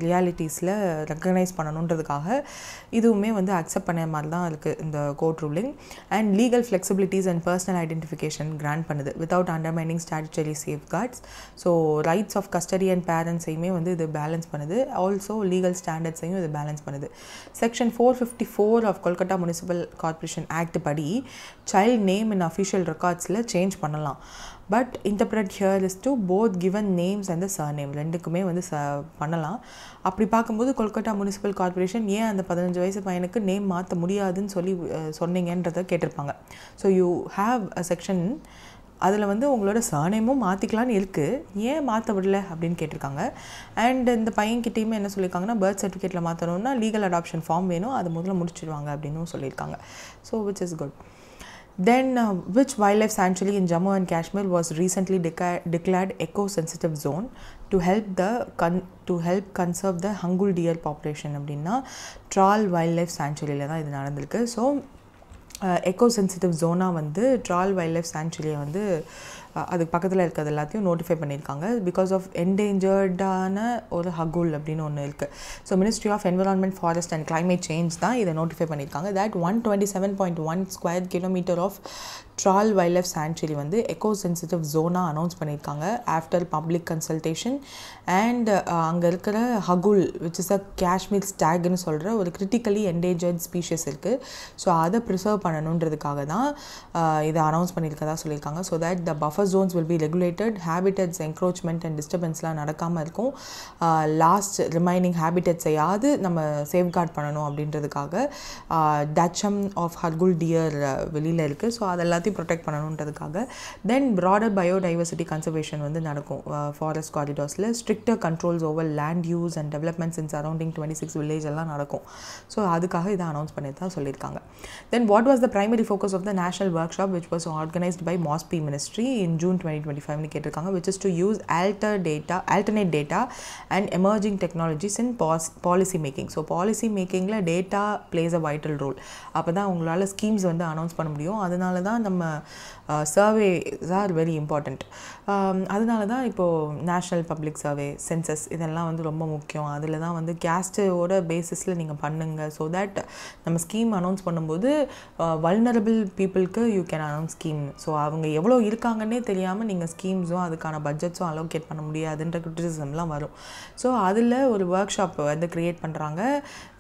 ரியாலிட்டிஸில் ரெக்கக்னைஸ் பண்ணணுன்றதுக்காக இதுவுமே வந்து அக்செப்ட் பண்ண மாதிரி தான் இருக்குது இந்த court ruling. And legal flexibilities and personal identification grant பண்ணுது without undermining statutory safeguards. So rights of custody and பேரண்ட்ஸையுமே வந்து இது பேலன்ஸ் பண்ணுது. ஆல்சோ லீகல் ஸ்டாண்டர்ட்ஸையும் இது பேலன்ஸ் பண்ணுது. Section 454 of Kolkata municipal corporation act படி சைல்ட் நேம் இன் அஃபிஷியல் ரெக்கார்ட்ஸில் change பண்ணலாம். But interpret here is to both given names and the surname, ரெண்டுக்குமே வந்து பண்ணலாம். அப்படி பார்க்கும்போது கொல்கட்டா முனிசிபல் கார்பரேஷன் ஏன் அந்த 15 வயசு பையனுக்கு நேம் மாற்ற முடியாதுன்னு சொன்னீங்கன்றதை கேட்டிருப்பாங்க. So you have a section, அதில் வந்து உங்களோட சர்நேமும் மாற்றிக்கலான்னு இருக்குது, ஏன் மாற்ற விடல அப்படின்னு கேட்டிருக்காங்க. அண்ட் இந்த பையன்கிட்டையுமே என்ன சொல்லியிருக்காங்கன்னா, பர்த் சர்டிஃபிகேட்டில் மாற்றணும்னா லீகல் அடாப்ஷன் ஃபார்ம் வேணும், அது முதல்ல முடிச்சிடுவாங்க அப்படின்னு சொல்லியிருக்காங்க. So which is good. Then which wildlife sanctuary in Jammu and Kashmir was recently declared eco-sensitive zone to help conserve the Hangul deer population அப்படின்னா ட்ரால் வைல்ட் லைஃப் சாங்சுரியில் தான் இது நடந்திருக்கு. ஸோ எக்கோ சென்சிட்டிவ் ஜோனாக வந்து ட்ரால் வைல்ட் லைஃப் சாங்சுரியை வந்து அதுக்கு பக்கத்தில் இருக்கிறது எல்லாத்தையும் நோட்டிஃபை பண்ணியிருக்காங்க. பிகாஸ் ஆஃப் என்டேஞ்சர்டான ஒரு ஹகுல் அப்படின்னு ஒன்று இருக்குது. So ministry of environment, forest and climate change தான் இதை நோட்டிஃபை பண்ணியிருக்காங்க. That 127.1 square kilometre of Tral wild life sanctuary வந்து எக்கோ சென்சிட்டிவ் ஜோனாக அனௌன்ஸ் பண்ணியிருக்காங்க ஆஃப்டர் பப்ளிக் கன்சல்டேஷன். அண்ட் அங்கே இருக்கிற Hangul which is a Kashmir ஸ்டாக்னு சொல்கிற ஒரு கிரிட்டிக்கலி என்டேஞ்சர்ட் ஸ்பீஷஸ் இருக்குது. ஸோ அதை ப்ரிசர்வ் பண்ணணுன்றதுக்காக தான் இதை அனௌன்ஸ் பண்ணியிருக்கதா சொல்லியிருக்காங்க. So that the buffer zones will be regulated, habitats encroachment and disturbanceலாம் நடக்காமல் இருக்கும். லாஸ்ட் ரிமைனிங் ஹேபிட்டட்ஸையாவது நம்ம சேஃப்கார்ட் பண்ணணும் அப்படின்றதுக்காக டச்சம் ஆஃப் ஹர்குல் டியர் வெளியில் இருக்குது. ஸோ அதெல்லாத்தையும் ப்ரொடெக்ட் பண்ணணுன்றதுக்காக. தென் ப்ராடர் பயோடைவர்சிட்டி கன்சர்வேஷன் வந்து நடக்கும் ஃபாரஸ்ட் காரிடார்ஸில். Stricter controls over land use and developments in surrounding 26 village எல்லாம் நடக்கும். ஸோ அதுக்காக இதை அனௌன்ஸ் பண்ணி தான் சொல்லியிருக்காங்க. Then what was the primary focus of the national workshop which was organised by MOSPI ministry in June 2025 கேட்டிருக்காங்க. Which is to use alternate data and emerging technologies in policy making. So policy மேக்கிங்கில் data plays a vital role. அப்போ தான் உங்களால் schemes வந்து announce பண்ண முடியும். அதனால தான் நம்ம சர்வேஸ் ஆர் வெரி இம்பார்ட்டண்ட். அதனால தான் இப்போது நேஷ்னல் பப்ளிக் சர்வே, சென்சஸ் இதெல்லாம் வந்து ரொம்ப முக்கியம். அதில் தான் வந்து கேஸ்ட்டோட பேசிஸில் நீங்கள் பண்ணுங்கள். ஸோ தட் நம்ம ஸ்கீம் அனௌன்ஸ் பண்ணும்போது வல்னரபிள் பீப்புளுக்கு you can announce scheme. So அவங்க எவ்வளோ இருக்காங்கன்னே தெரியாமல் நீங்கள் ஸ்கீம்ஸும் அதுக்கான பட்ஜெட்ஸும் அலோகேட் பண்ண முடியாதுன்ற கிரிட்டிசிசம்லாம் வரும். ஸோ அதில் ஒரு ஒர்க் ஷாப் வந்து க்ரியேட் பண்ணுறாங்க,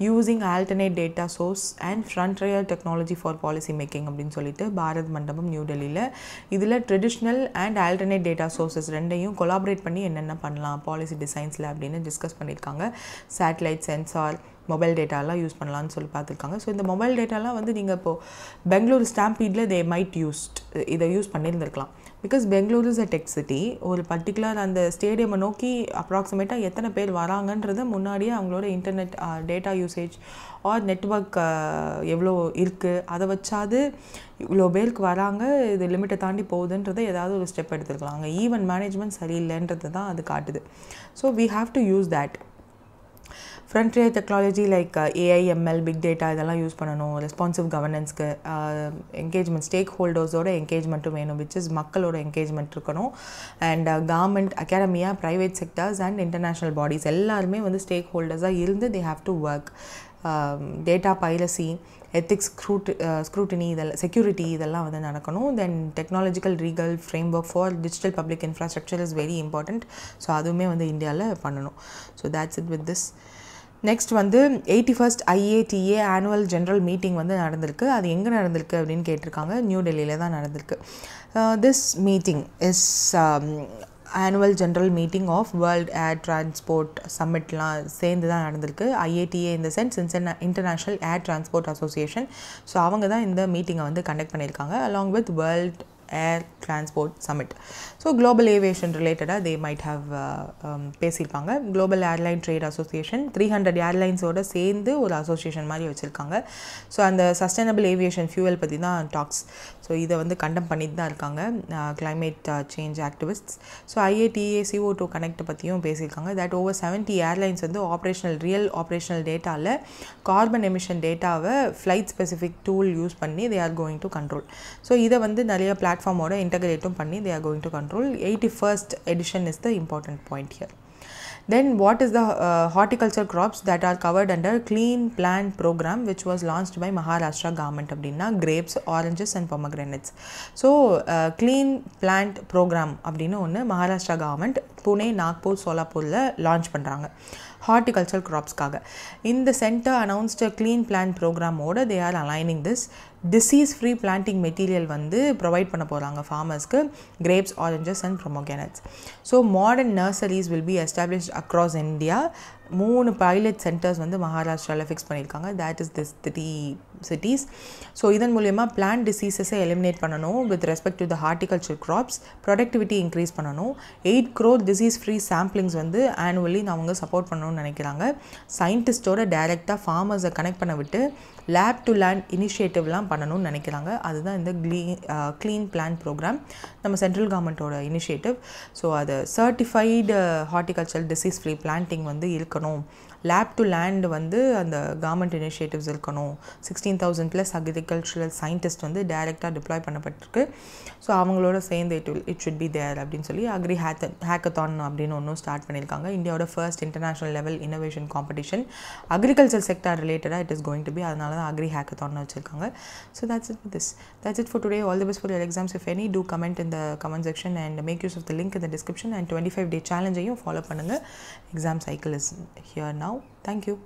using alternate data source and frontier technology for policy making அப்படின்னு சொல்லிட்டு பாரத் மண்டபம் நியூ டெல்லியில். இதில் traditional and alternate data sources ரெண்டையும் கொலாபரேட் பண்ணி என்னென்ன பண்ணலாம் பாலிசி டிசைன்ஸில் அப்படின்னு டிஸ்கஸ் பண்ணியிருக்காங்க. சேட்டலைட், சென்சார், மொபைல் டேட்டாலாம் யூஸ் பண்ணலான்னு சொல்லி பார்த்துருக்காங்க. ஸோ இந்த மொபைல் டேட்டாலாம் வந்து நீங்கள் இப்போது பெங்களூர் ஸ்டாம்பீடில் தே மைட் இதை யூஸ் பண்ணியிருந்திருக்கலாம். Because Bengaluru is a tech city. ஒரு பர்டிகுலர் அந்த ஸ்டேடியமை நோக்கி அப்ராக்சிமேட்டாக எத்தனை பேர் வராங்கன்றதை முன்னாடியே அவங்களோட internet data usage or network எவ்வளோ இருக்குது அதை வச்சாது இவ்வளோ பேருக்கு வராங்க, இது லிமிட்டை தாண்டி போகுதுன்றதை ஏதாவது ஒரு ஸ்டெப் எடுத்துருக்கலாம். அங்கே ஈவென்ட் மேனேஜ்மெண்ட் சரியில்லைன்றது தான் அது காட்டுது. So we have to use that. Frontier technology like AI, ML, big data இதெல்லாம் யூஸ் பண்ணணும். ரெஸ்பான்சிவ் கவர்னன்ஸ்க்கு என்கேஜ்மெண்ட், ஸ்டேக் ஹோல்டர்ஸோட என்கேஜ்மெண்ட்டும் வேணும், விச் இஸ் மக்களோட என்கேஜ்மெண்ட் இருக்கணும். And government, academia, private sectors and international bodies எல்லாருமே வந்து ஸ்டேக் ஹோல்டர்ஸாக இருந்து they have to work. Data piracy, ethics, scrutiny இதெல்லாம், செக்யூரிட்டி இதெல்லாம் வந்து நடக்கணும். Then technological legal framework for digital public infrastructure is very important. So அதுவுமே வந்து இந்தியாவில் பண்ணணும். So that's it with this. Next வந்து 81st IATA annual general meeting வந்து நடந்திருக்கு. அது எங்கே நடந்திருக்கு அப்படின்னு கேட்டிருக்காங்க. நியூ டெல்லியில் தான் நடந்திருக்கு. This meeting is annual general meeting of world air transport சம்மிட்லாம் சேர்ந்து தான் நடந்திருக்கு. IATA இந்த sense international air transport association. So அவங்க தான் இந்த மீட்டிங்கை வந்து கண்டக்ட் பண்ணியிருக்காங்க along with world air transport summit. So global aviation ரிலேட்டடாக தே மைட் ஹவ் பேசியிருப்பாங்க. குளோபல் ஏர்லைன் ட்ரேட் அசோசியேஷன் 300 ஏர்லைன்ஸோடு சேர்ந்து ஒரு அசோசியேஷன் மாதிரி வச்சுருக்காங்க. ஸோ அந்த சஸ்டைனபிள் ஏவியேஷன் ஃபியூவல் பற்றி தான் டாக்ஸ். ஸோ இதை வந்து கண்டம் பண்ணிட்டு தான் இருக்காங்க climate change ஆக்டிவிஸ்ட்ஸ். So IATA CO2 connect பற்றியும் பேசியிருக்காங்க. தட் ஓவர் 70 ஏர்லைன்ஸ் வந்து ரியல் ஆப்ரேஷனல் டேட்டாவில் கார்பன் எமிஷன் டேட்டாவை ஃப்ளைட் ஸ்பெசிஃபிக் டூல் யூஸ் பண்ணி தே are going to control. So இதை வந்து நிறைய பிளாட்ஃபார்மோட இன்டகிரேட்டும் பண்ணி தே are going to control. 81st edition is the important point here. Then what is the horticulture crops that are covered under Clean Plant Program which was launched by Maharashtra government அப்படின்னா grapes, oranges and pomegranates. So Clean Plant Program அப்படின்னு ஒன்று Maharashtra government Pune, Nagpur, சோலாப்பூரில் launch பண்ணுறாங்க horticulture க்ராப்ஸ்க்காக. இந்த centre announced clean plant ப்ரோக்ராமோட they are aligning this. Disease free planting material வந்து provide பண்ண போகிறாங்க ஃபார்மர்ஸ்க்கு, grapes, oranges and pomegranates. So modern nurseries will be established across India. 3 pilot centres வந்து மகாராஷ்டிராவில் ஃபிக்ஸ் பண்ணியிருக்காங்க. That is this 3 cities. So இதன் மூலயமா பிளான்ட் டிசீசஸை எலிமினேட் பண்ணணும் with respect to the horticulture crops. Productivity increase பண்ணணும். 8 crore டிசீஸ் ஃப்ரீ சாம்பிளிங்ஸ் வந்து annually அவங்க சப்போர்ட் பண்ணணும்னு நினைக்கிறாங்க. சயின்டிஸ்டோட டைரெக்டாக ஃபார்மர்ஸை கனெக்ட் பண்ண விட்டு லேப் டு லேண்ட் இனிஷியேட்டிவ்லாம் பண்ணணும்னு நினைக்கிறாங்க. அதுதான் இந்த க்ளீன் பிளான்ட் ப்ரோக்ராம், நம்ம சென்ட்ரல் கவர்மெண்ட்டோட இனிஷியேட்டிவ். ஸோ அது certified horticulture disease free planting வந்து இருக்கணும். லேப் டு லேண்ட் வந்து அந்த கவர்மெண்ட் இனிஷியேட்டிவ்ஸ் இருக்கணும். 16,000+ அக்ரிகல்ச்சரல் சயின்டிஸ்ட் வந்து டைரெக்டாக டிப்ளாய் பண்ணப்பட்டிருக்கு. ஸோ அவங்களோட சேர்ந்து இட் ஷுட் பி தேர் அப்படின்னு சொல்லி அக்ரி ஹேக்கத்தான் அப்படின்னு ஒன்றும் ஸ்டார்ட் பண்ணியிருக்காங்க. இந்தியாவோட first international level innovation competition agriculture sector ரிலேட்டடாக it is going to be. அதனால தான் அக்ரி ஹேக்கத்தான் வச்சுருக்காங்க. So that's it for today. All the best for your exams. If any, do comment in the comment section and make use of the link in the description. And 25-day challenge ஐயும் follow பண்ணுங்கள். Exam cycle is here now. Thank you.